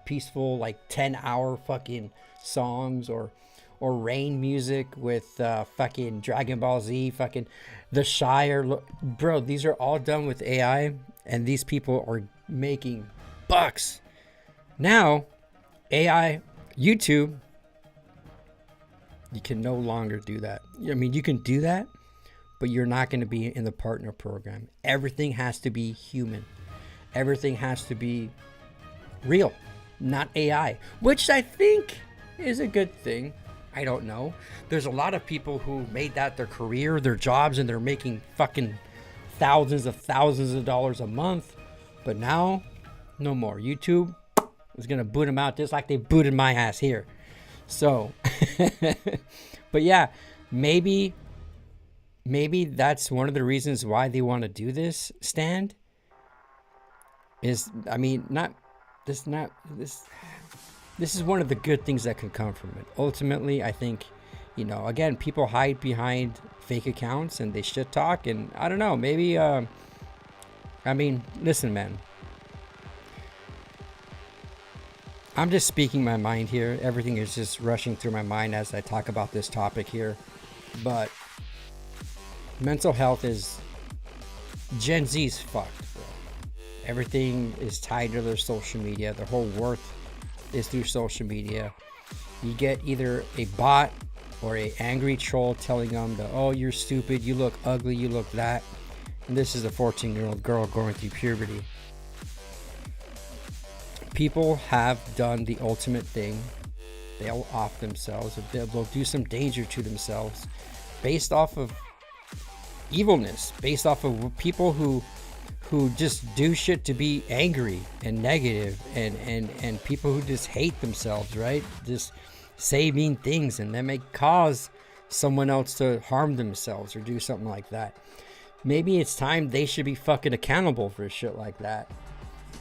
peaceful like 10-hour fucking songs or or Rain music with fucking Dragon Ball Z, fucking The Shire. Bro, these are all done with AI, and these people are making bucks. Now, AI, YouTube, you can no longer do that. I mean, you can do that, but you're not going to be in the partner program. Everything has to be human. Everything has to be real, not AI, which I think is a good thing. I don't know. There's a lot of people who made that their career, their jobs, and they're making fucking thousands of dollars a month. But now, no more. YouTube is going to boot them out just like they booted my ass here. So, but yeah, maybe that's one of the reasons why they want to do this stand. Is, I mean, this is one of the good things that can come from it. Ultimately, I think, you know, again, people hide behind fake accounts and they shit talk, and I don't know, maybe, I mean, listen, man, I'm just speaking my mind here. Everything is just rushing through my mind as I talk about this topic here, but mental health is, Gen Z's fucked, bro. Everything is tied to their social media. Their whole worth is through social media. You get either a bot or a angry troll telling them that, oh, you're stupid, you look ugly, you look that. And this is a 14-year-old girl going through puberty. People have done the ultimate thing. They'll off themselves. They'll do some danger to themselves based off of evilness, based off of people who just do shit to be angry and negative, and people who just hate themselves, right? Just say mean things, and that may cause someone else to harm themselves or do something like that. Maybe it's time they should be fucking accountable for shit like that.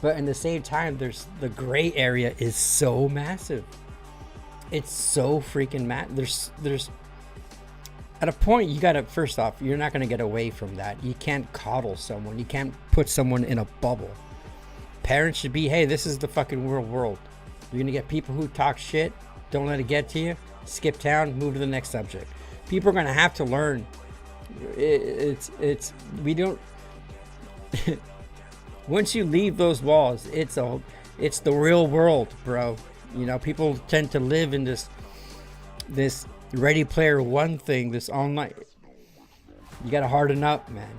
But in the same time, there's the gray area is so massive. It's so freaking there's at a point, you gotta, first off, you're not gonna get away from that. You can't coddle someone. You can't put someone in a bubble. Parents should be, hey, this is the fucking real world. You're gonna get people who talk shit, don't let it get to you, skip town, move to the next subject. People are gonna have to learn. We don't, once you leave those walls, it's the real world, bro. You know, people tend to live in this Ready Player One thing, this online. You gotta harden up, man.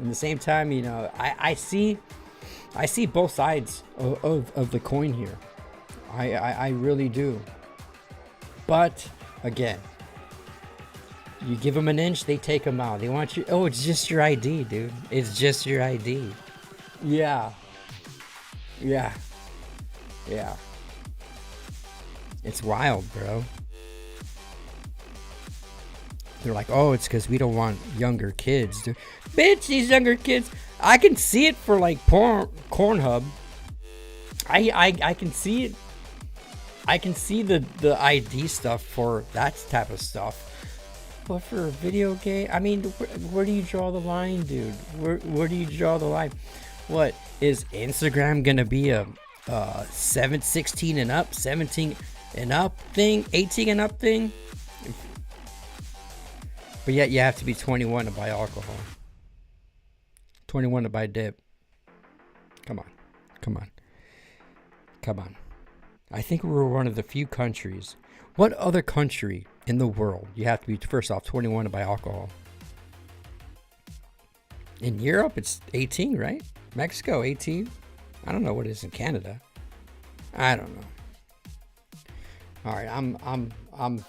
At the same time, you know, I see both sides of the coin here. I really do. But again, you give them an inch, they take them out. They want you. Oh, it's just your ID, dude. It's just your ID. Yeah. It's wild, bro. They're like, oh, it's because we don't want younger kids. Bitch, these younger kids, I can see it for like Pornhub. I can see it. I can see the ID stuff for that type of stuff. But for a video game, I mean, where do you draw the line, dude? Where do you draw the line? What, is Instagram gonna be a 16 and up, 17 and up thing, 18 and up thing? But yet you have to be 21 to buy alcohol. 21 to buy dip. Come on. I think we're one of the few countries. What other country in the world you have to be, first off, 21 to buy alcohol? In Europe, it's 18, right? Mexico, 18. I don't know what it is in Canada. I don't know. All right, I'm I've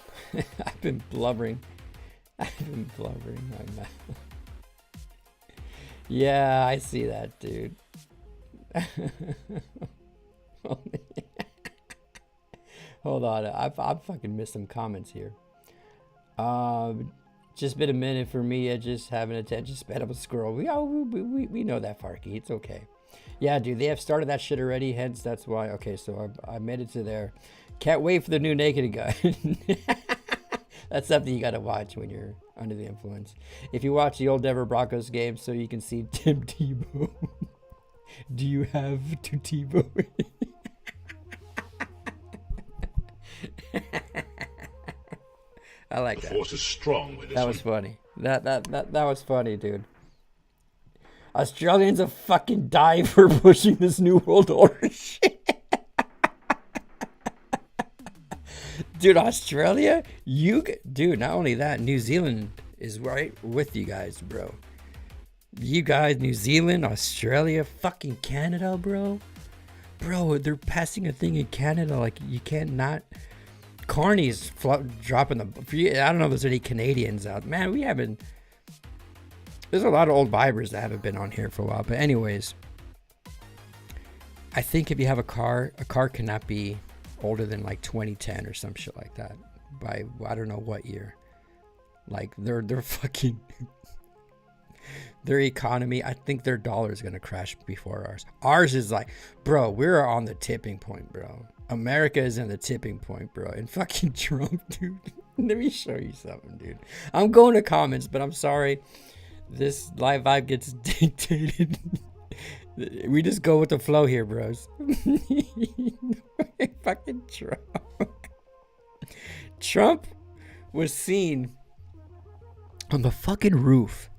been blubbering. Yeah, I see that, dude. Hold on, I've fucking missed some comments here. Just been a minute for me. I just have an attention span of a squirrel. We know that, Farky. It's okay. Yeah, dude, they have started that shit already. Hence, that's why. Okay, so I made it to there. Can't wait for the new Naked Gun. That's something you gotta watch when you're under the influence. If you watch the old Denver Broncos game, so you can see Tim Tebow. Do you have to Tebow? I like The that. force is strong with this That one. was funny. That was funny, dude. Australians will fucking die for pushing this new world order shit. Dude, Australia, dude, not only that, New Zealand is right with you guys, bro. You guys, New Zealand, Australia, fucking Canada, bro. Bro, they're passing a thing in Canada, like, you can't not... Carney's dropping the... I don't know if there's any Canadians out. Man, we haven't... There's a lot of old vibers that haven't been on here for a while. But anyways, I think if you have a car cannot be older than like 2010 or some shit like that. By I don't know what year. Like they're fucking their economy. I think their dollar is gonna crash before ours. Ours is like, bro, we're on the tipping point, bro. America is in the tipping point, bro. And fucking Trump, dude. Let me show you something, dude. I'm going to comments, but I'm sorry. This live vibe gets dictated. We just go with the flow here, bros. Fucking Trump. Trump was seen on the fucking roof.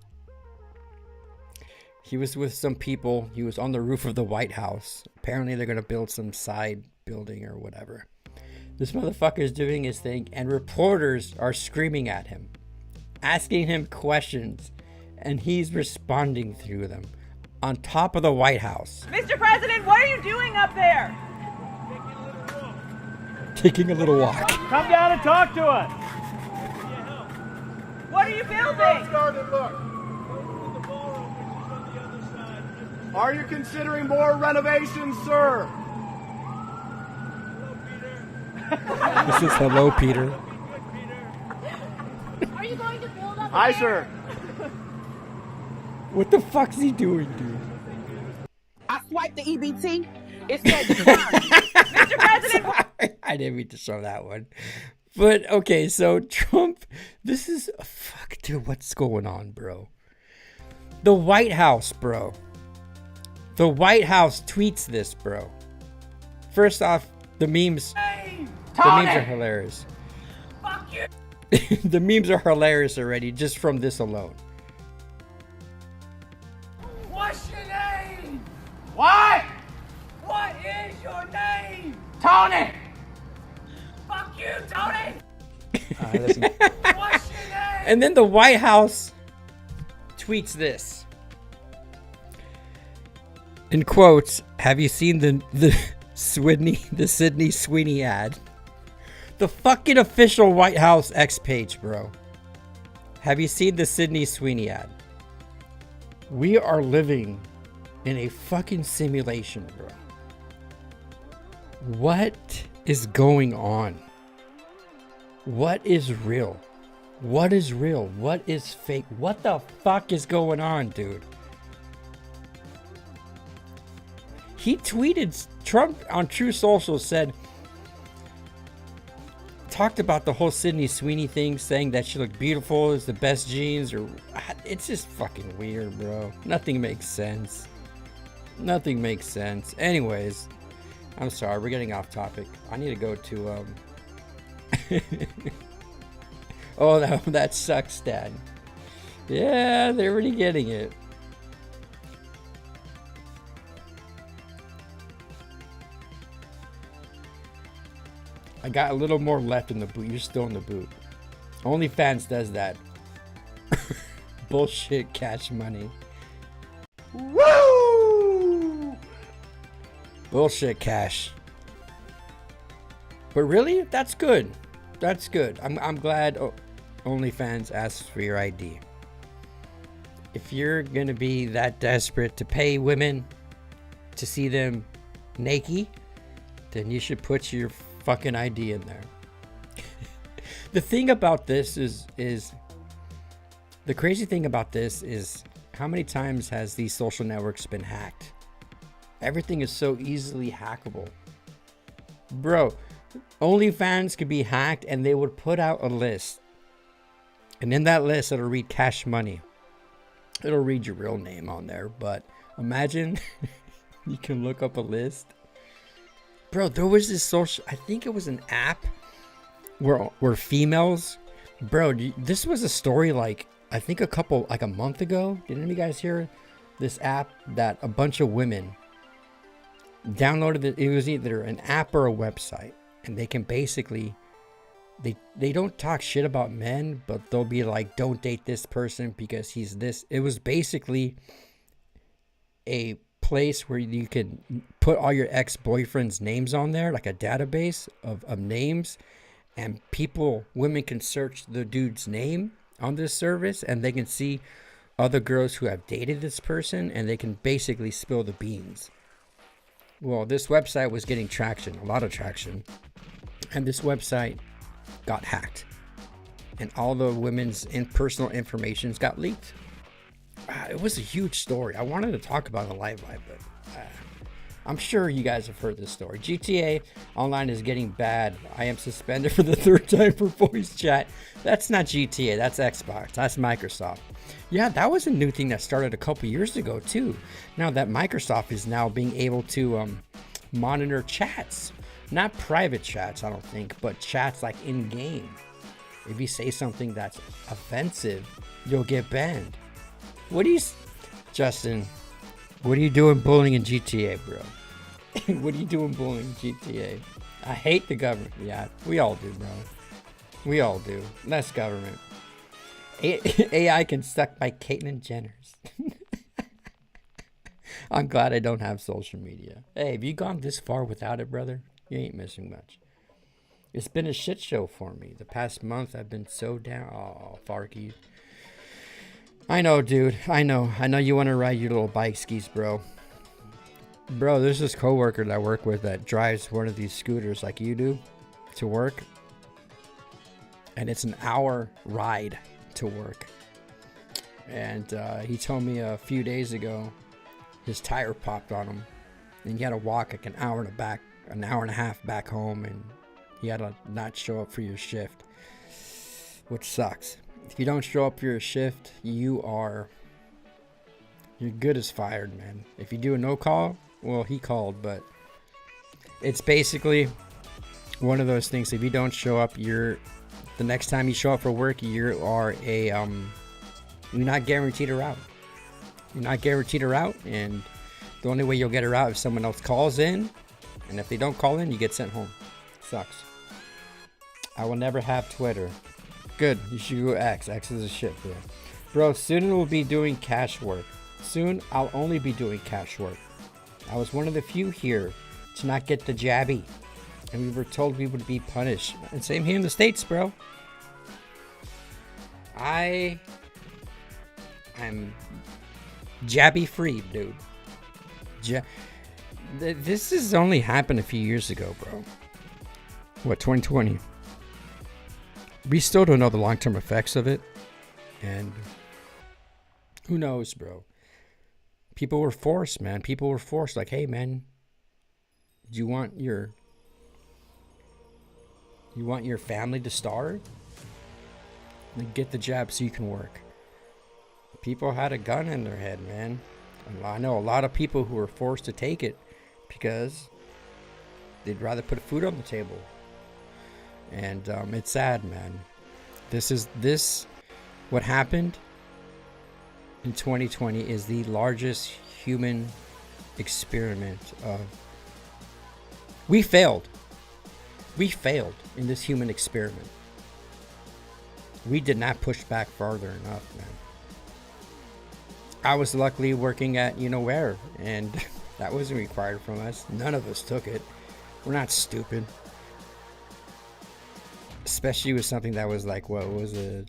He was with some people. He was on the roof of the White House. Apparently they're going to build some side building or whatever. This motherfucker is doing his thing, and reporters are screaming at him, asking him questions, and he's responding through them on top of the White House. Mr. President, what are you doing up there? Taking a little walk. Come down and talk to us. What are you building? Are you considering more renovations, sir? This is hello, Peter. Are you going to build up Aye, there? sir. What the fuck's he doing, dude? I swiped the EBT. It said decline. Mr. President, Sorry, I didn't mean to show that one. But okay, so Trump, this is fuck, dude. What's going on, bro? The White House, bro. The White House tweets this, bro. First off, the memes are hilarious. fuck you. The memes are hilarious already, just from this alone. What's your name? What? What is your name? Tony! Fuck you, Tony. Listen. What's your name? And then the White House tweets this. In quotes, have you seen the Sydney Sweeney ad? The fucking official White House X page, bro. Have you seen the Sydney Sweeney ad? We are living in a fucking simulation, bro. What is going on? What is real? What is real? What is fake? What the fuck is going on, dude? He tweeted, Trump on True Social said, talked about the whole Sydney Sweeney thing, saying that she looked beautiful, is the best jeans, or it's just fucking weird, bro. Nothing makes sense. Nothing makes sense. Anyways, I'm sorry, we're getting off topic. I need to go to oh, that sucks, Dad. Yeah, they're already getting it. I got a little more left in the boot. You're still in the boot. OnlyFans does that. Bullshit cash money. Woo! Bullshit cash. But really, that's good. That's good. I'm glad OnlyFans asks for your ID. If you're gonna be that desperate to pay women to see them naked, then you should put your fucking ID in there. The thing about this is the crazy thing about this is how many times has these social networks been hacked? Everything is so easily hackable. Bro, OnlyFans could be hacked and they would put out a list. And in that list, it'll read cash money. It'll read your real name on there. But imagine you can look up a list. Bro, there was this social, I think it was an app where females Bro, this was a story like, I think like a month ago. Did any of you guys hear this app that a bunch of women downloaded it? It was either an app or a website, and they can basically, they don't talk shit about men, but they'll be like, don't date this person because he's this. It was basically a place where you can put all your ex-boyfriends' names on there, like a database of names, and women can search the dude's name on this service, and they can see other girls who have dated this person, and they can basically spill the beans. Well, this website was getting traction, a lot of traction, and this website got hacked, and all the women's personal informations got leaked. It was a huge story. I wanted to talk about it live, but I'm sure you guys have heard this story. GTA Online is getting bad. I am suspended for the 3rd time for voice chat. That's not GTA. That's Xbox. That's Microsoft. Yeah, that was a new thing that started a couple years ago, too. Now that Microsoft is now being able to monitor chats. Not private chats, I don't think, but chats like in-game. If you say something that's offensive, you'll get banned. Justin, what are you doing bullying in GTA, bro? What are you doing bullying in GTA? I hate the government. Yeah, we all do, bro. We all do. Less government. AI can suck by Caitlyn Jenner's. I'm glad I don't have social media. Hey, have you gone this far without it, brother? You ain't missing much. It's been a shit show for me. The past month, I've been so down. Oh, Farky. I know, dude. I know you want to ride your little bike skis, bro. Bro, there's this coworker that I work with that drives one of these scooters like you do to work. And it's an hour ride to work. And he told me a few days ago his tire popped on him. And he had to walk like an hour and a half back home. And he had to not show up for your shift. Which sucks. If you don't show up for your shift, you're good as fired, man. If you do a no call, well, he called, but it's basically one of those things. If you don't show up, the next time you show up for work, you're not guaranteed a route. You're not guaranteed a route, and the only way you'll get a route is if someone else calls in, and if they don't call in, you get sent home. Sucks. I will never have Twitter. Good, you should go X. X is a shit, bro. Bro, soon we'll be doing cash work. Soon I'll only be doing cash work. I was one of the few here to not get the jabby, and we were told we would be punished. And same here in the States, bro. I'm jabby free, dude. This has only happened a few years ago, bro. What, 2020? We still don't know the long-term effects of it. And who knows, bro? People were forced, man. People were forced. Like, hey, man, do you want your family to starve? Then get the jab so you can work. People had a gun in their head, man. And I know a lot of people who were forced to take it because they'd rather put food on the table. And it's sad, man. What happened in 2020 is the largest human experiment of... We failed in this human experiment. We did not push back farther enough, man. I was luckily working at you-know-where, and that wasn't required from us. None of us took it. We're not stupid. Especially with something that was like, what was a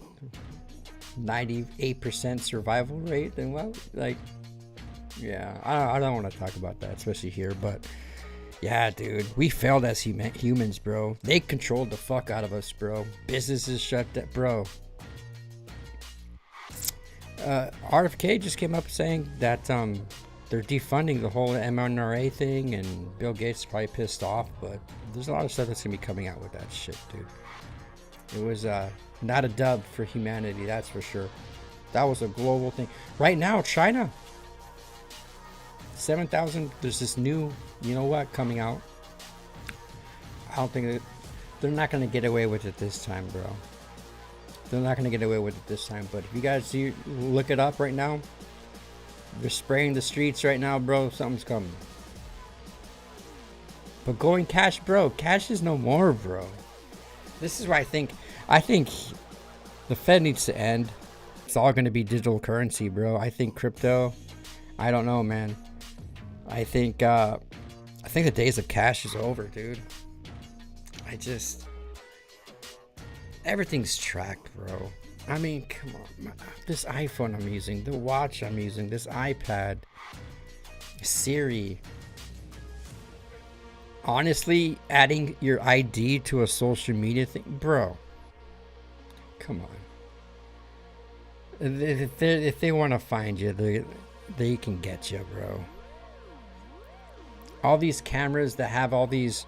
98% survival rate? And well, like, yeah, I don't want to talk about that, especially here, but yeah, dude, we failed as humans, bro. They controlled the fuck out of us, bro. Businesses shut down, bro. RFK just came up saying that they're defunding the whole mRNA thing, and Bill Gates is probably pissed off, but there's a lot of stuff that's gonna be coming out with that shit, dude. It was not a dub for humanity, that's for sure. That was a global thing. Right now, China, 7,000. There's this new, you know what, coming out. I don't think they're not gonna get away with it this time, bro. They're not going to get away with it this time. But if you guys see, look it up right now. They're spraying the streets right now, bro. Something's coming. But going cash, bro. Cash is no more, bro. This is why I think the Fed needs to end. It's all going to be digital currency, bro. I think crypto, I don't know, man. I think the days of cash is over, dude. Everything's tracked, bro. I mean, come on. This iPhone I'm using, the watch I'm using, this iPad, Siri. Honestly, adding your ID to a social media thing, bro. Come on. If they want to find you, they can get you, bro. All these cameras that have all these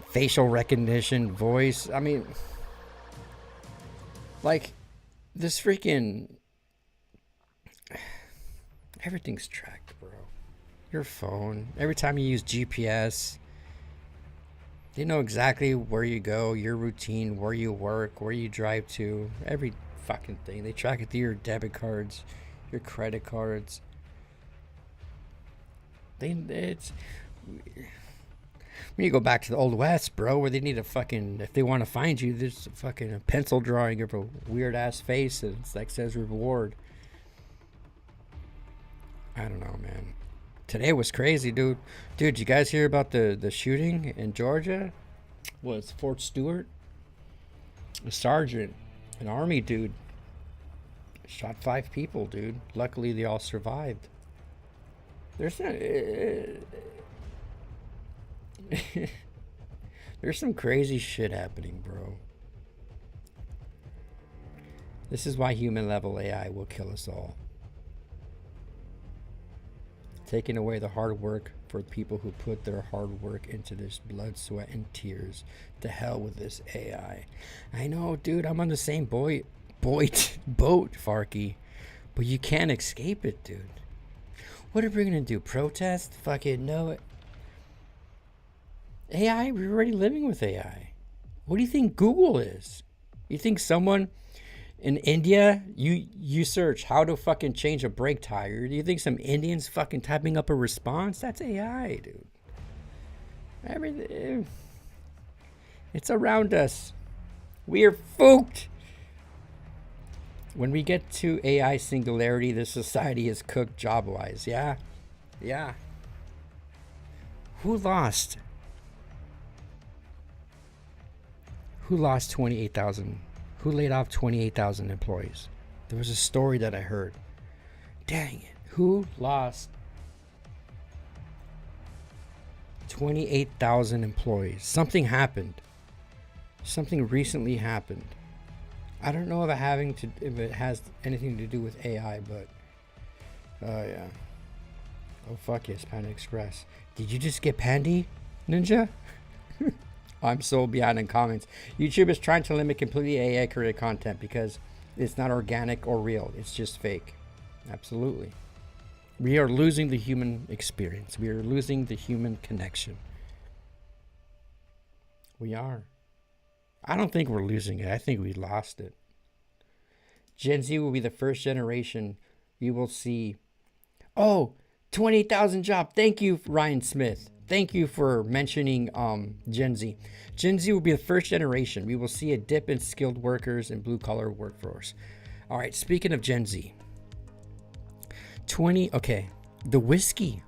facial recognition, voice. I mean, like, this freaking... Everything's tracked, bro. Your phone. Every time you use GPS, they know exactly where you go, your routine, where you work, where you drive to. Every fucking thing. They track it through your debit cards, your credit cards. When you go back to the Old West, bro, where they need a fucking, if they want to find you, there's a fucking pencil drawing of a weird ass face and it's like says reward. I don't know, man. Today was crazy, dude. Dude, you guys hear about the shooting in Georgia? Was Fort Stewart? A sergeant, an army dude, shot 5 people, dude. Luckily, they all survived. There's not... There's some crazy shit happening, bro. This is why human level AI will kill us all. Taking away the hard work for people who put their hard work into this blood, sweat, and tears. To hell with this AI. I know, dude, I'm on the same boat, Farky. But you can't escape it, dude. What are we gonna do? Protest? Fucking no. AI, we're already living with AI. What do you think Google is? You think someone in India, you search how to fucking change a brake tire. Do you think some Indians fucking typing up a response? That's AI, dude. Everything. It's around us. We are fooked. When we get to AI singularity, this society is cooked job-wise. Yeah. Yeah. Who lost? Who lost 28,000? Who laid off 28,000 employees? There was a story that I heard. Dang it. Who lost 28,000 employees? Something happened. Something recently happened. I don't know if it has anything to do with AI, but yeah. Oh fuck yes, Panda Express. Did you just get Pandy, Ninja? I'm so behind in comments. YouTube is trying to limit completely AI created content because it's not organic or real. It's just fake. Absolutely. We are losing the human experience. We are losing the human connection. We are. I don't think we're losing it. I think we lost it. Gen Z will be the first generation you will see. Oh, 28,000 job. Thank you, Ryan Smith. Thank you for mentioning Gen Z. Gen Z will be the first generation. We will see a dip in skilled workers and blue-collar workforce. All right, speaking of Gen Z. Okay, the whiskey.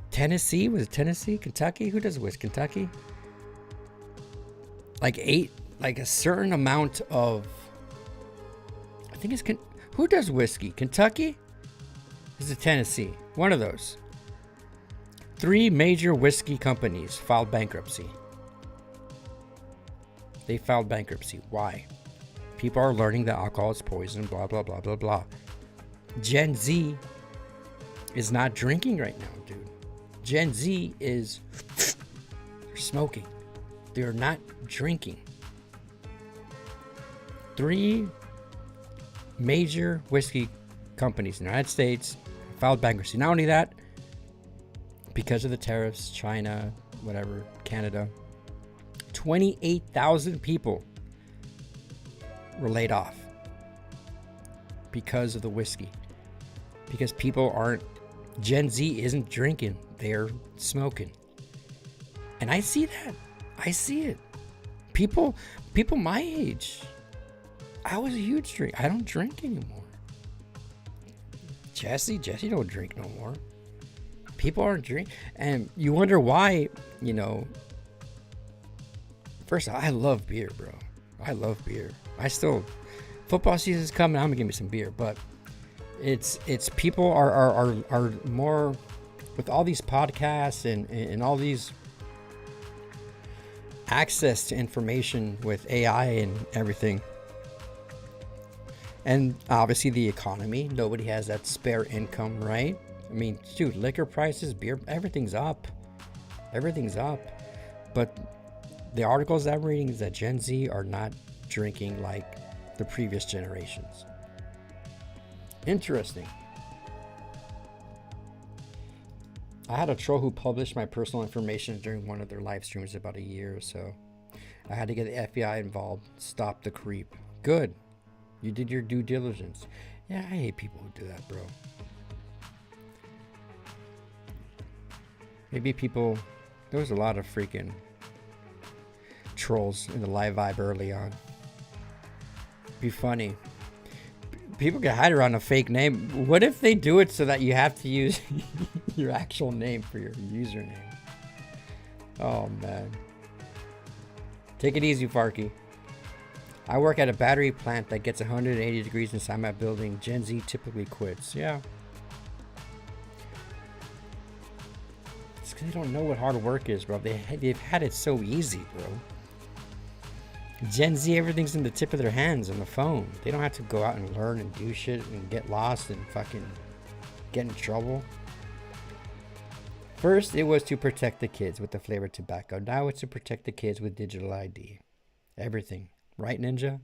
Tennessee? Was it Tennessee? Kentucky? Who does whiskey? Kentucky? Like a certain amount of... I think it's... Who does whiskey? Kentucky? Is it Tennessee? One of those. 3 major whiskey companies filed bankruptcy. They filed bankruptcy. Why? People are learning that alcohol is poison, blah, blah, blah, blah, blah. Gen Z is not drinking right now, dude. Gen Z is they're smoking. They're not drinking. 3 major whiskey companies in the United States filed bankruptcy. Not only that, because of the tariffs, China, whatever, Canada, 28,000 people were laid off because of the whiskey. Because people aren't, Gen Z isn't drinking, they're smoking. And I see that. I see it. People my age. I was a huge drink. I don't drink anymore. Jesse don't drink no more. People aren't drinking. And you wonder why, you know. First, I love beer, bro. I love beer. Football season's coming, I'm gonna give me some beer. But it's people are more, with all these podcasts and all these access to information with AI and everything. And obviously the economy, nobody has that spare income, right? I mean, dude, liquor prices, beer, everything's up. Everything's up. But the articles I'm reading is that Gen Z are not drinking like the previous generations. Interesting. I had a troll who published my personal information during one of their live streams about a year or so. I had to get the FBI involved. Stop the creep. Good. You did your due diligence. Yeah, I hate people who do that, bro. Maybe people... There was a lot of freaking trolls in the live vibe early on. Be funny. People can hide around a fake name. What if they do it so that you have to use your actual name for your username? Oh, man. Take it easy, Farky. I work at a battery plant that gets 180 degrees inside my building. Gen Z typically quits. Yeah. It's because they don't know what hard work is, bro. They've had it so easy, bro. Gen Z, everything's in the tip of their hands on the phone. They don't have to go out and learn and do shit and get lost and fucking get in trouble. First, it was to protect the kids with the flavored tobacco. Now it's to protect the kids with digital ID. Everything. Right, Ninja?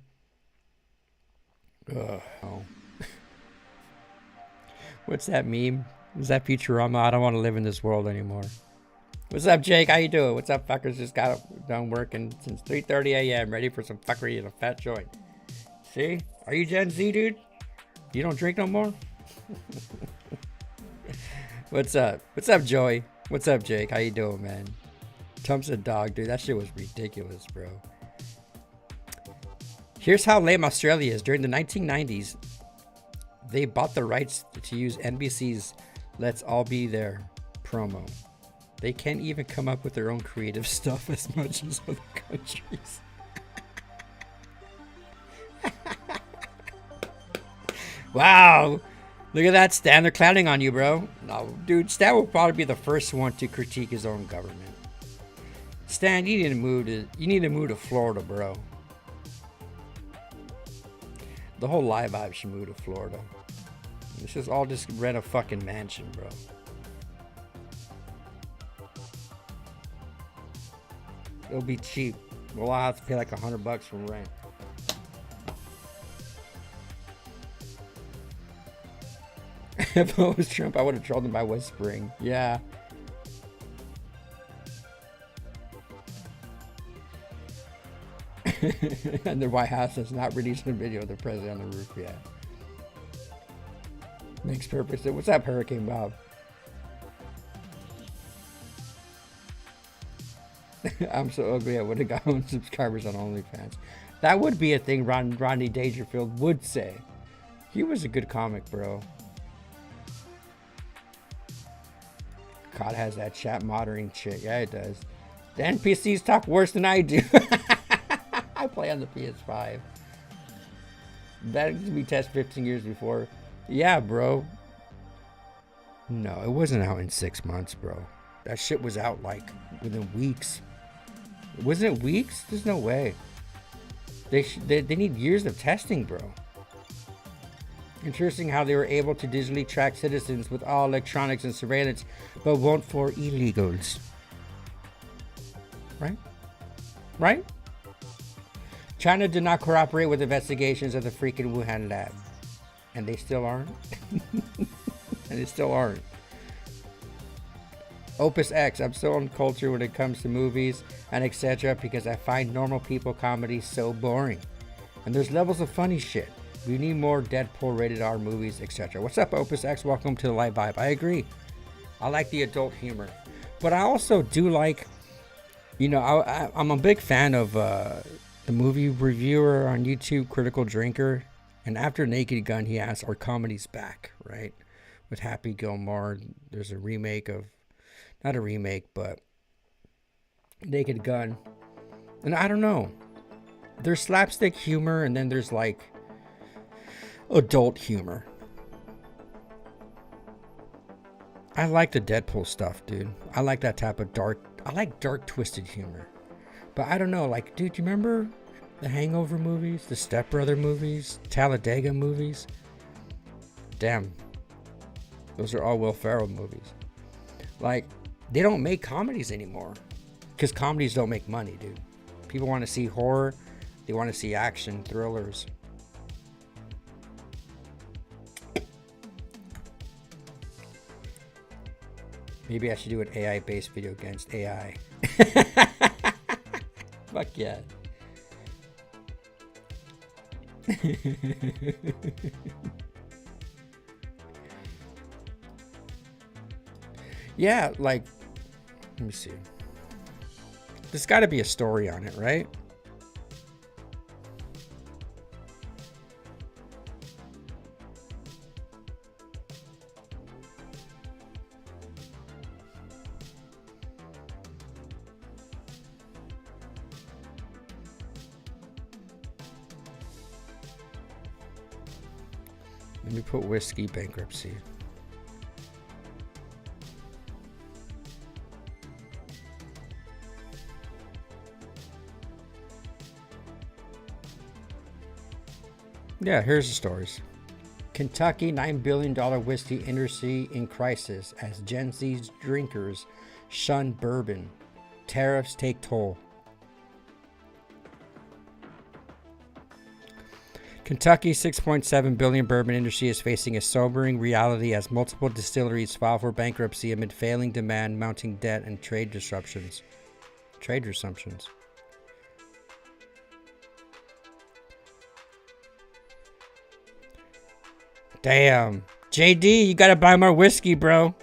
Ugh. Oh. What's that meme? Is that Futurama? I don't want to live in this world anymore. What's up, Jake? How you doing? What's up, fuckers? Just got done working since 3:30 a.m. Ready for some fuckery and a fat joint. See? Are you Gen Z, dude? You don't drink no more? What's up? What's up, Joey? What's up, Jake? How you doing, man? Thompson dog, dude. That shit was ridiculous, bro. Here's how lame Australia is. During the 1990s, they bought the rights to use NBC's Let's All Be There promo. They can't even come up with their own creative stuff as much as other countries. Wow. Look at that, Stan. They're clowning on you, bro. No, dude, Stan will probably be the first one to critique his own government. Stan, you need to move to Florida, bro. The whole live vibe should move to Florida. This is all just rent a fucking mansion, bro. It'll be cheap. Well, I'll have to pay like $100 for rent. If I was Trump, I would have trolled him by whispering. Yeah. And the White House has not released a video of the president on the roof yet. Makes perfect sense. What's up, Hurricane Bob? I'm so ugly. I would have gotten subscribers on OnlyFans. That would be a thing Rodney Dangerfield would say. He was a good comic, bro. COD has that chat monitoring shit. Yeah, it does. The NPCs talk worse than I do. I play on the PS5. That used to be tested 15 years before. Yeah, bro. No, it wasn't out in 6 months, bro. That shit was out like within weeks. Wasn't it weeks? There's no way. They need years of testing, bro. Interesting how they were able to digitally track citizens with all electronics and surveillance, but won't for illegals. Right? Right? China did not cooperate with investigations of the freaking Wuhan lab. And they still aren't? And they still aren't. Opus X, I'm so uncultured when it comes to movies and etc. because I find normal people comedy so boring. And there's levels of funny shit. We need more Deadpool rated R movies, etc. What's up, Opus X? Welcome to the Live Vibe. I agree. I like the adult humor. But I also do like, you know, I'm a big fan of the movie reviewer on YouTube, Critical Drinker. And after Naked Gun, he asked, are comedies back, right? With Happy Gilmore, there's a remake of, not a remake, but Naked Gun. And I don't know. There's slapstick humor, and then there's like adult humor. I like the Deadpool stuff, dude. I like that type of dark, I like dark, twisted humor. But I don't know, like, dude, you remember the Hangover movies, the Step Brother movies, Talladega movies? Damn. Those are all Will Ferrell movies. Like, they don't make comedies anymore. Because comedies don't make money, dude. People want to see horror. They want to see action, thrillers. Maybe I should do an AI-based video against AI. Fuck yeah. Yeah, like, let me see. There's got to be a story on it, right? Let me put whiskey bankruptcy. Yeah, here's the stories. Kentucky $9 billion whiskey industry in crisis as Gen Z's drinkers shun bourbon. Tariffs take toll. Kentucky's $6.7 billion bourbon industry is facing a sobering reality as multiple distilleries file for bankruptcy amid failing demand, mounting debt, and trade disruptions. Trade resumptions. Damn. JD, you gotta buy more whiskey, bro.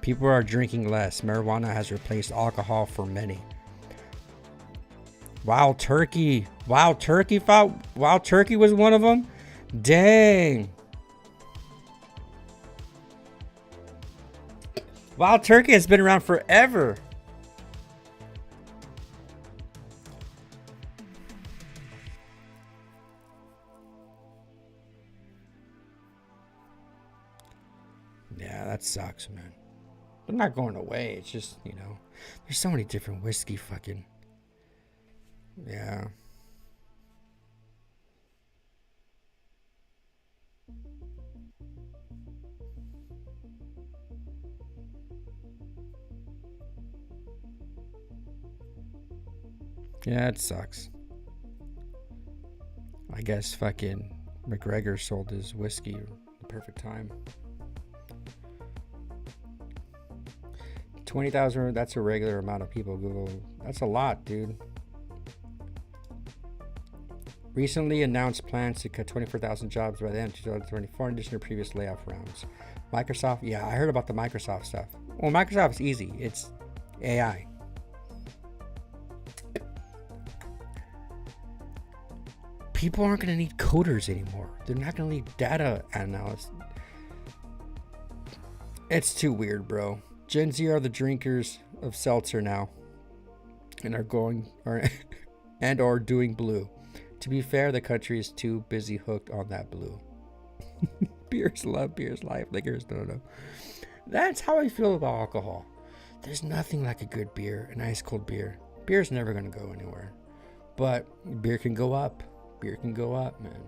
People are drinking less. Marijuana has replaced alcohol for many. Wild Turkey. Wild Turkey was one of them? Dang. Wild Turkey has been around forever. Yeah, that sucks, man. They're not going away. It's just, you know, there's so many different whiskey fucking. Yeah. Yeah, it sucks. I guess fucking McGregor sold his whiskey at the perfect time. 20,000, that's a regular amount of people. Google, that's a lot, dude. Recently announced plans to cut 24,000 jobs by the end of 2024 in addition to previous layoff rounds. Microsoft, yeah, I heard about the Microsoft stuff. Well, Microsoft's easy. It's AI. People aren't going to need coders anymore. They're not going to need data analysts. It's too weird, bro. Gen Z are the drinkers of seltzer now, and are doing blue. To be fair, the country is too busy hooked on that blue. Beers love, beers life, liquors no. That's how I feel about alcohol. There's nothing like a good beer, an ice cold beer. Beer's never gonna go anywhere, but beer can go up. Beer can go up, man.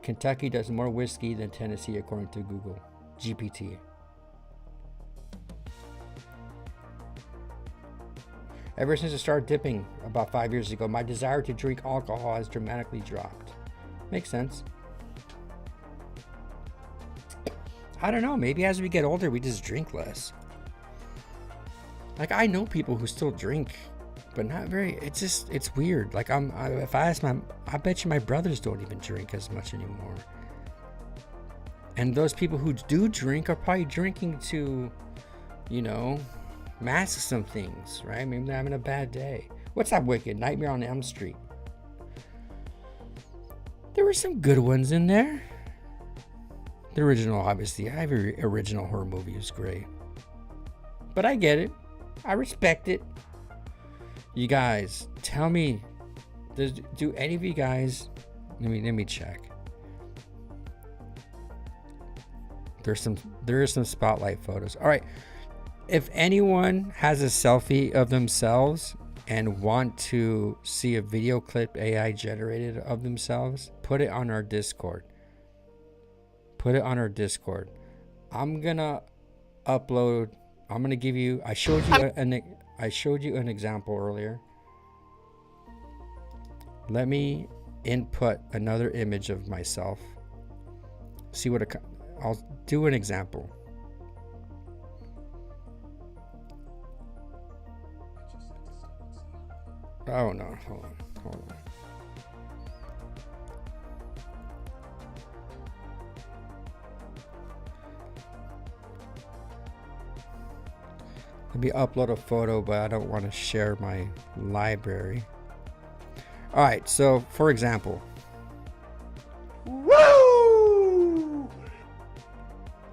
Kentucky does more whiskey than Tennessee, according to Google GPT. Ever since I started dipping about 5 years ago, my desire to drink alcohol has dramatically dropped. Makes sense. I don't know. Maybe as we get older, we just drink less. Like, I know people who still drink, but not very. It's weird. Like, if I ask I bet you my brothers don't even drink as much anymore. And those people who do drink are probably drinking to, you know, mask some things, right? Maybe they're having a bad day. What's up, Wicked? Nightmare on Elm Street. There were some good ones in there. The original, obviously. Every original horror movie is great. But I get it. I respect it. You guys, tell me, do any of you guys, let me check. There are some spotlight photos. All right. If anyone has a selfie of themselves and want to see a video clip AI generated of themselves, put it on our Discord. Put it on our Discord. I'm gonna upload. I'm gonna give you. I showed you an example earlier. Let me input another image of myself. See what I'll do an example. Oh no, hold on. Let me upload a photo, but I don't want to share my library. All right, so for example,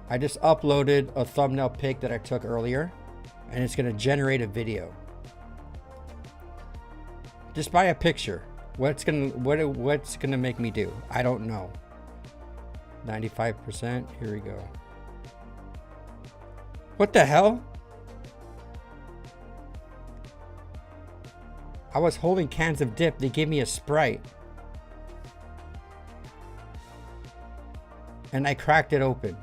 I just uploaded a thumbnail pic that I took earlier, and it's going to generate a video. Just by a picture. What's gonna make me do? I don't know. 95%. Here we go. What the hell? I was holding cans of dip. They gave me a Sprite. And I cracked it open.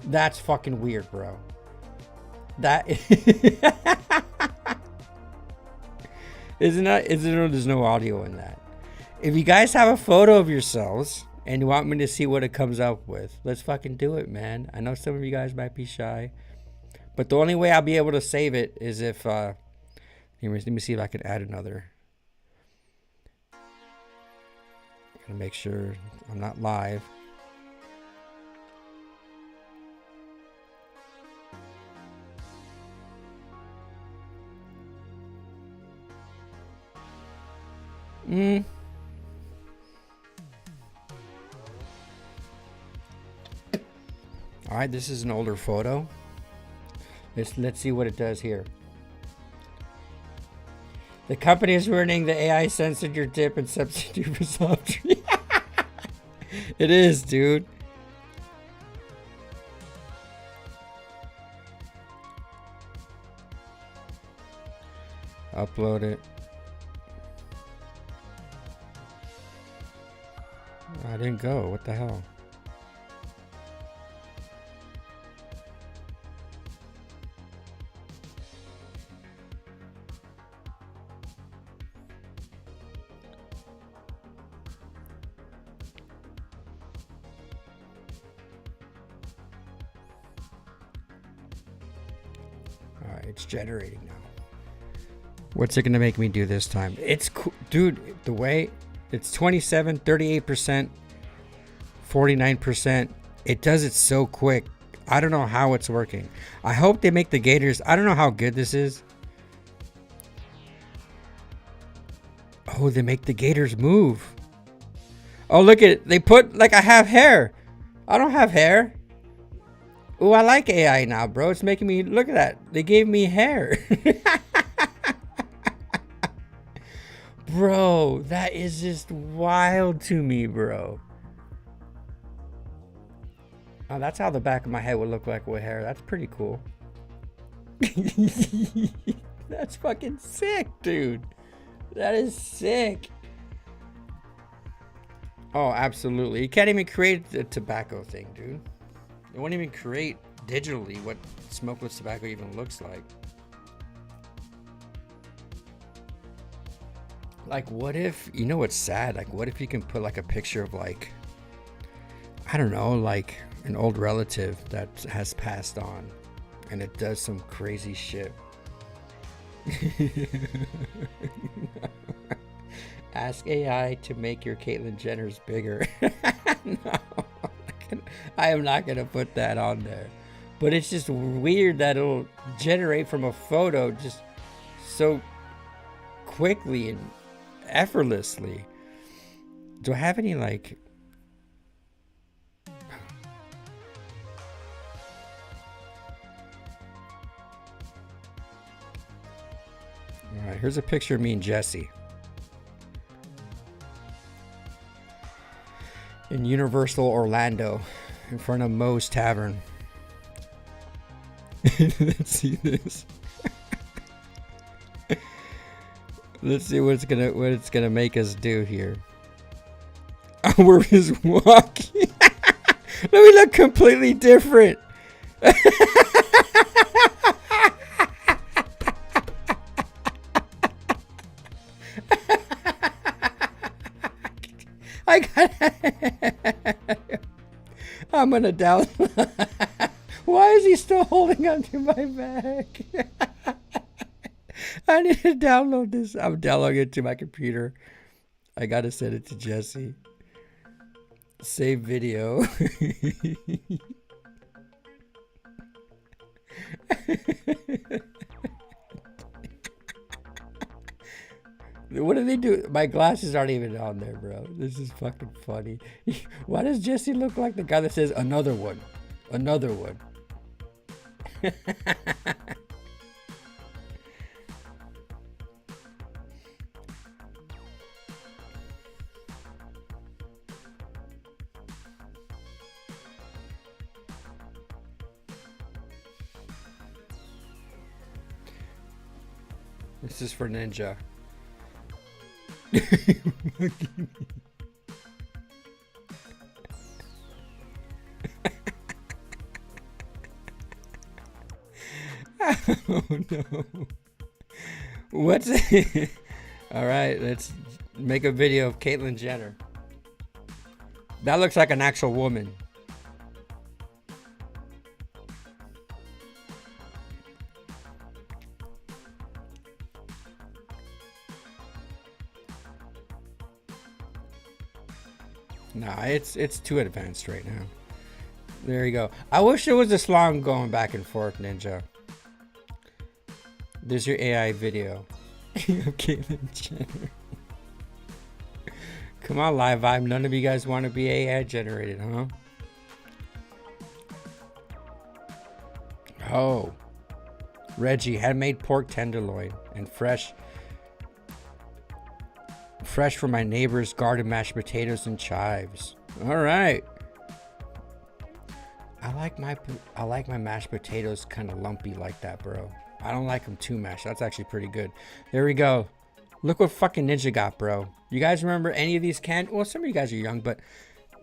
That's fucking weird, bro. That isn't there's no audio in that. If you guys have a photo of yourselves and you want me to see what it comes up with, let's fucking do it, man. I know some of you guys might be shy, but the only way I'll be able to save it is if anyways, let me see if I can add another. Gotta make sure I'm not live. All right, this is an older photo. Let's see what it does here. The company is warning the AI censored your dip and substitute for soft drink. It is, dude. Upload it. I didn't go. What the hell? All right, it's generating now. What's it gonna make me do this time? It's cool, dude. The way it's 27, 38%, 49%. It does it so quick. I don't know how it's working. I hope they make the gators. I don't know how good this is. Oh, they make the gators move. Oh, look at it. They put like I have hair. I don't have hair. Oh, I like AI now, bro. It's making me look at that. They gave me hair. Bro, that is just wild to me, bro. Oh, that's how the back of my head would look like with hair. That's pretty cool. That's fucking sick, dude. That is sick. Oh, absolutely. You can't even create the tobacco thing, dude. It won't even create digitally what smokeless tobacco even looks like. Like, what if, you know what's sad? Like, what if you can put like a picture of like, I don't know, like an old relative that has passed on and it does some crazy shit. Ask AI to make your Caitlyn Jenner's bigger. No, I am not gonna put that on there. But it's just weird that it'll generate from a photo just so quickly and effortlessly. Do I have any like... Alright, here's a picture of me and Jesse in Universal Orlando in front of Moe's Tavern. Let's see this. Let's see what it's gonna make us do here. We're just walking. Let me look completely different. I got. I'm gonna download. Why is he still holding onto my back? I need to download this. I'm downloading it to my computer. I gotta send it to Jesse. Save video. What do they do? My glasses aren't even on there, bro. This is fucking funny. Why does Jesse look like the guy that says another one? Another one. This is for Ninja. Oh no. What's it? All right, let's make a video of Caitlyn Jenner. That looks like an actual woman. Nah, it's too advanced right now. There you go. I wish there was this long going back and forth, Ninja. There's your AI video of Caitlyn Jenner. Come on, Live Vibe. None of you guys want to be AI generated, huh? Oh. Reggie, handmade pork tenderloin and fresh from my neighbor's garden mashed potatoes and chives. All right. I like my mashed potatoes kind of lumpy like that, bro. I don't like them too mashed. That's actually pretty good. There we go. Look what fucking Ninja got, bro. You guys remember any of these well, some of you guys are young, but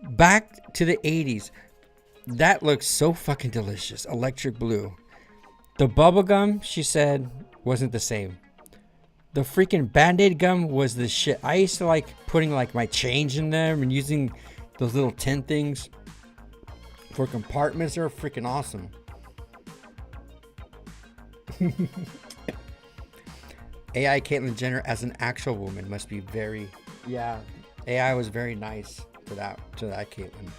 back to the 80s. That looks so fucking delicious. Electric blue. The bubble gum, she said, wasn't the same. The freaking Band-Aid gum was the shit. I used to like putting like my change in them and using those little tin things for compartments. They're freaking awesome. AI Caitlyn Jenner as an actual woman must be very... Yeah, AI was very nice to that Caitlyn.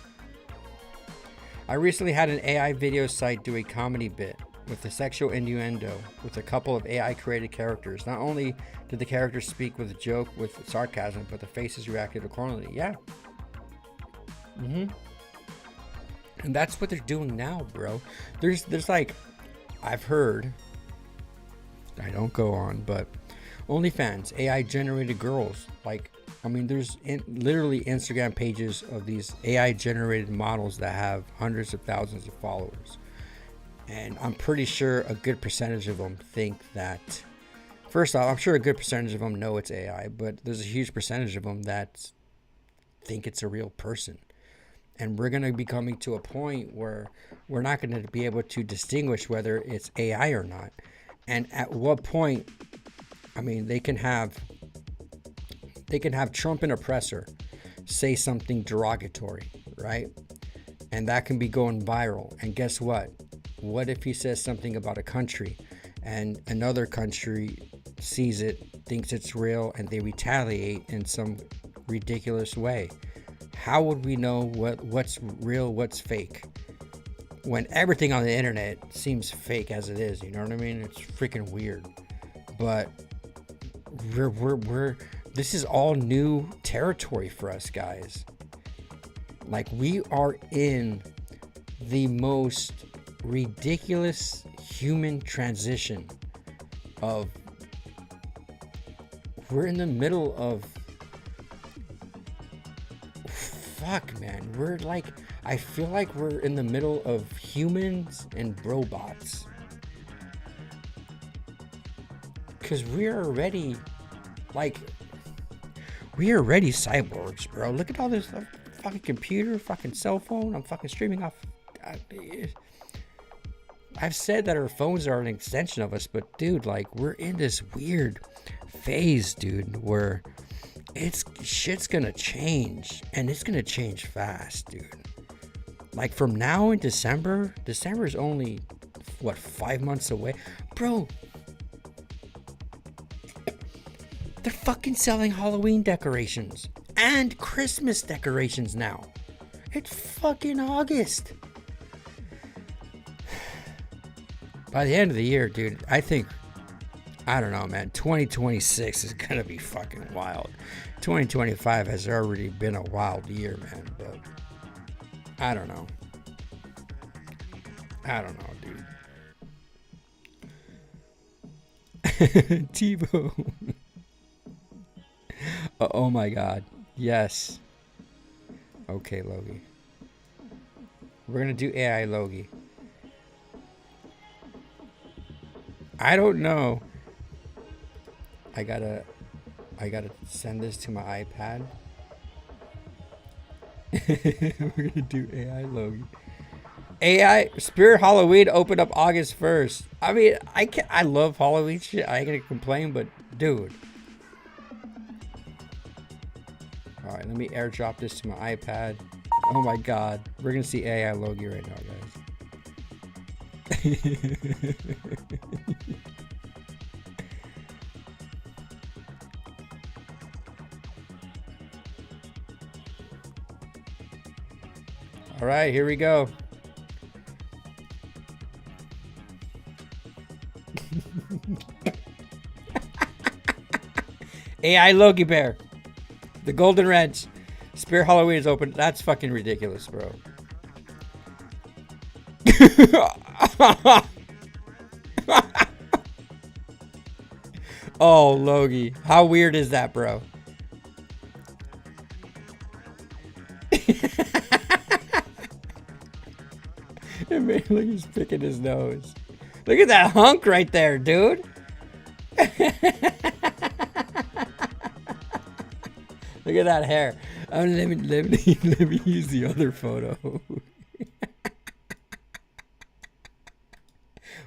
I recently had an AI video site do a comedy bit with a sexual innuendo with a couple of AI created characters. Not only did the characters speak with a joke with sarcasm, but the faces reacted accordingly. Yeah. And that's what they're doing now, bro. There's like, I've heard, I don't go on, but OnlyFans, AI generated girls. Like, I mean, there's literally Instagram pages of these AI generated models that have hundreds of thousands of followers. And I'm pretty sure a good percentage of them think that, first off, I'm sure a good percentage of them know it's AI, but there's a huge percentage of them that think it's a real person. And we're going to be coming to a point where we're not going to be able to distinguish whether it's AI or not. And at what point, I mean, they can have Trump, an oppressor, say something derogatory, right? And that can be going viral. And guess what? What if he says something about a country and another country sees it, thinks it's real, and they retaliate in some ridiculous way? How would we know what's real, what's fake? When everything on the internet seems fake as it is, you know what I mean? It's freaking weird. But we're this is all new territory for us, guys. Like, we are in the most ridiculous human transition of, we're in the middle of, fuck, man, we're like, I feel like we're in the middle of humans and robots, because we're already cyborgs, bro. Look at all this fucking computer, fucking cell phone. I'm fucking streaming off. I've said that our phones are an extension of us, but dude, like, we're in this weird phase, dude, where shit's gonna change, and it's gonna change fast, dude. Like, from now in December is only, what, 5 months away? Bro, they're fucking selling Halloween decorations and Christmas decorations now. It's fucking August. By the end of the year, dude, I don't know, man, 2026 is gonna be fucking wild. 2025 has already been a wild year, man, but I don't know. Dude. TiVo. Oh my god. Yes. Okay, Logie. We're gonna do AI Logie. I don't know. I gotta send this to my iPad. We're gonna do AI Logie. AI Spirit Halloween opened up August 1st. I mean, I love Halloween shit. I ain't gonna complain, but dude. Alright, let me airdrop this to my iPad. Oh my god. We're gonna see AI Logie right now, guys. Alright, here we go. AI Logie Bear. The Golden Wrench. Spirit Halloween is open. That's fucking ridiculous, bro. Oh, Logie. How weird is that, bro? It made like he's picking his nose. Look at that hunk right there, dude. Look at that hair. Let me use the other photo.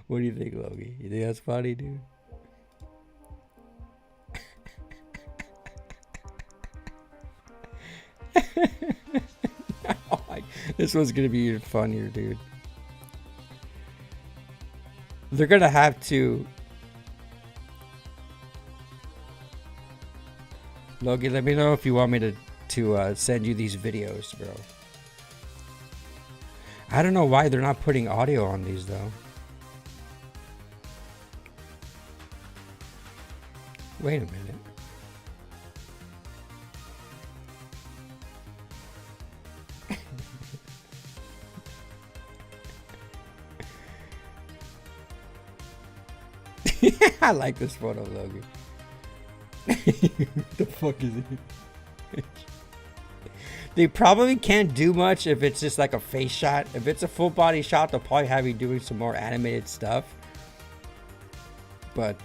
What do you think, Logie? You think that's funny, dude? This one's gonna be even funnier, dude. They're gonna have to. Logie, let me know if you want me to send you these videos, bro. I don't know why they're not putting audio on these, though. Wait a minute. I like this photo, Logie. What the fuck is it? They probably can't do much if it's just like a face shot. If it's a full body shot, they'll probably have you doing some more animated stuff. But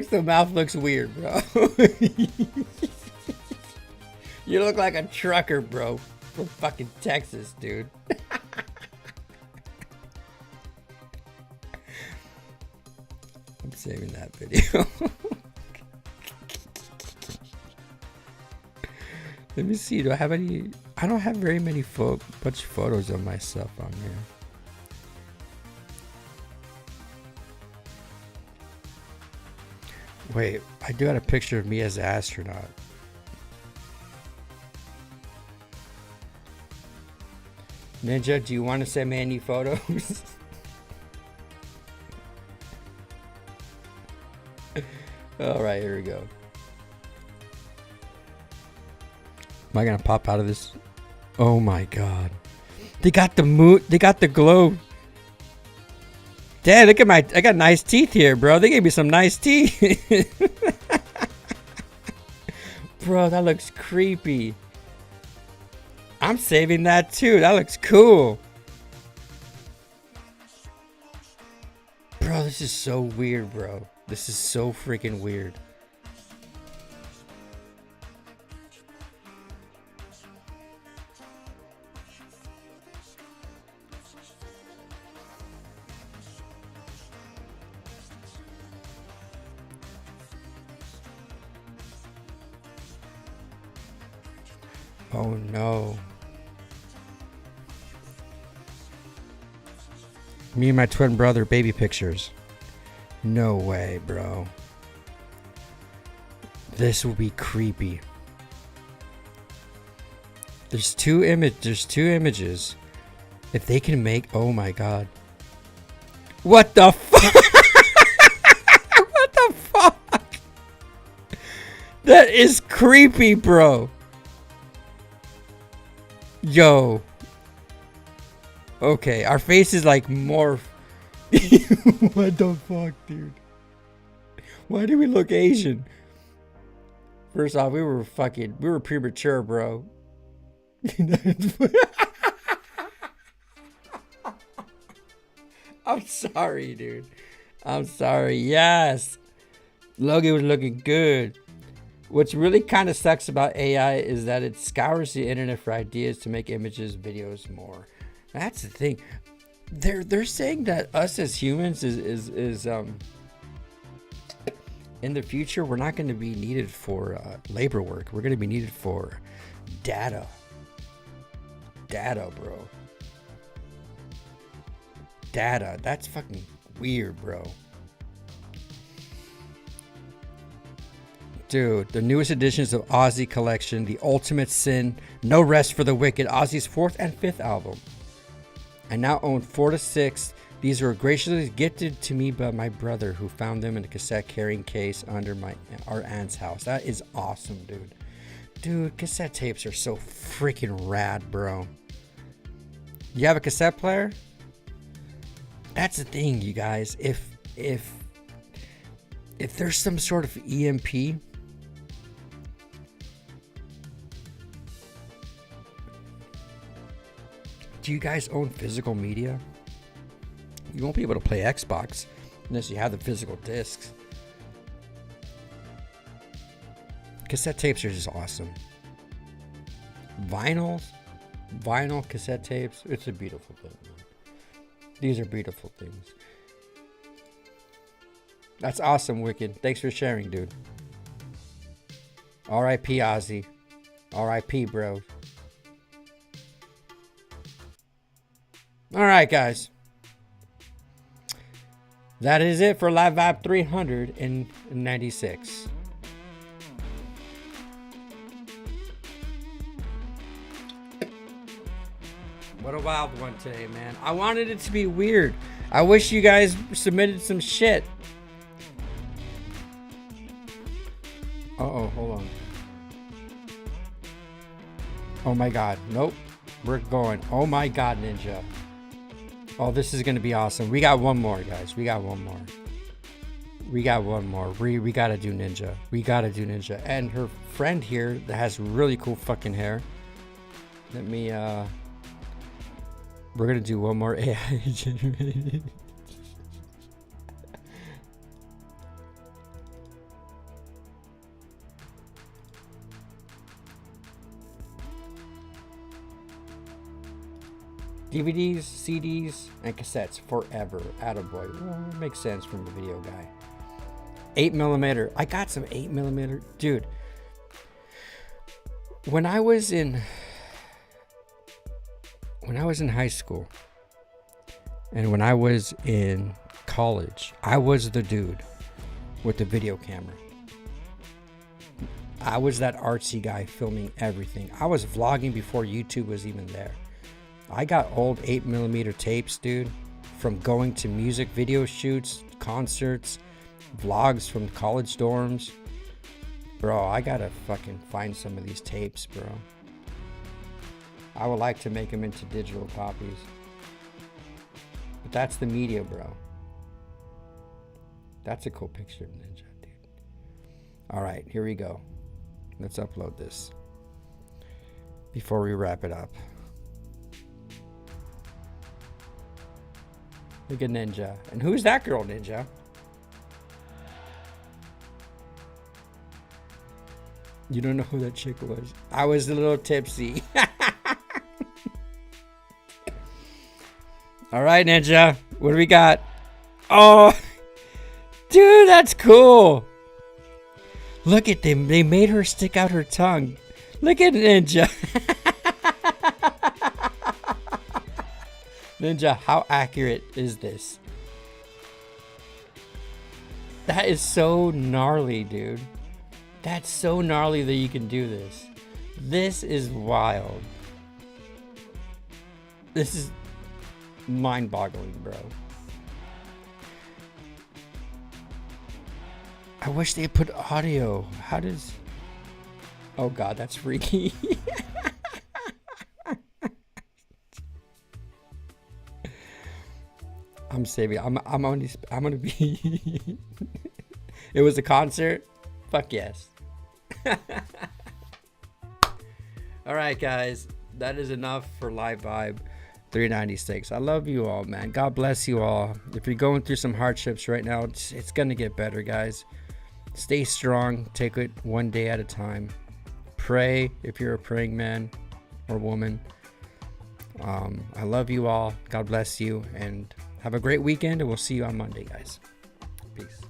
the mouth looks weird, bro. You look like a trucker, bro. From fucking Texas, dude. I'm saving that video. Let me see. Do I have any? I don't have very many much photos of myself on here. Wait, I do have a picture of me as an astronaut. Ninja, do you want to send me any photos? All right, here we go. Am I gonna pop out of this? Oh my god! They got the moon. They got the globe. Dad, look at I got nice teeth here, bro. They gave me some nice teeth. Bro, that looks creepy. I'm saving that too. That looks cool. Bro, this is so weird, bro. This is so freaking weird. Oh no. Me and my twin brother baby pictures. No way, bro. This will be creepy. There's two images. If they can make, oh my god. What the fuck? What the fuck? That is creepy, bro. Yo. Okay, our face is like morph. What the fuck, dude? Why do we look Asian? First off, we were premature, bro. I'm sorry, dude. I'm sorry. Yes. Logan was looking good. What's really kind of sucks about AI is that it scours the internet for ideas to make images, videos more. That's the thing. They're saying that us as humans is in the future we're not going to be needed for labor work. We're going to be needed for data. Data, bro. Data. That's fucking weird, bro. Dude, the newest editions of Ozzy Collection, The Ultimate Sin, No Rest for the Wicked, Ozzy's 4th and 5th album. I now own 4 to 6. These were graciously gifted to me by my brother, who found them in a cassette carrying case under our aunt's house. That is awesome, dude. Dude, cassette tapes are so freaking rad, bro. You have a cassette player? That's the thing, you guys. If there's some sort of EMP, do you guys own physical media? You won't be able to play Xbox unless you have the physical discs. Cassette tapes are just awesome. Vinyl cassette tapes, it's a beautiful thing. These are beautiful things. That's awesome, Wicked. Thanks for sharing, dude. R.I.P. Ozzy. R.I.P. bro. Alright, guys. That is it for Live Vibe 396. What a wild one today, man. I wanted it to be weird. I wish you guys submitted some shit. Uh-oh, hold on. Oh my god. Nope. We're going. Oh my god, Ninja. Oh, this is going to be awesome. We got one more, guys. We got one more. We got we got to do Ninja. We got to do Ninja. And her friend here that has really cool fucking hair. Let me, we're going to do one more AI generated. DVDs, CDs, and cassettes forever. Attaboy. Well, makes sense from the video guy. 8mm. I got some 8mm. Dude, when I was in high school and when I was in college, I was the dude with the video camera. I was that artsy guy filming everything. I was vlogging before YouTube was even there. I got old 8mm tapes, dude, from going to music video shoots, concerts, vlogs from college dorms. Bro, I gotta fucking find some of these tapes, bro. I would like to make them into digital copies. But that's the media, bro. That's a cool picture of Ninja, dude. Alright, here we go. Let's upload this before we wrap it up. Look at Ninja. And who's that girl, Ninja? You don't know who that chick was. I was a little tipsy. All right, Ninja. What do we got? Oh, dude, that's cool. Look at them. They made her stick out her tongue. Look at Ninja. Ninja, how accurate is this? That is so gnarly, dude. That's so gnarly that you can do this. This is wild. This is mind-boggling, bro. I wish they put audio. How does... Oh god, that's freaky. I'm saving. I'm gonna be. It was a concert. Fuck yes. All right, guys, that is enough for Live Vibe 396. I love you all, man. God bless you all. If you're going through some hardships right now, it's gonna get better, guys. Stay strong. Take it one day at a time. Pray if you're a praying man or woman. I love you all. God bless you, and have a great weekend, and we'll see you on Monday, guys. Peace.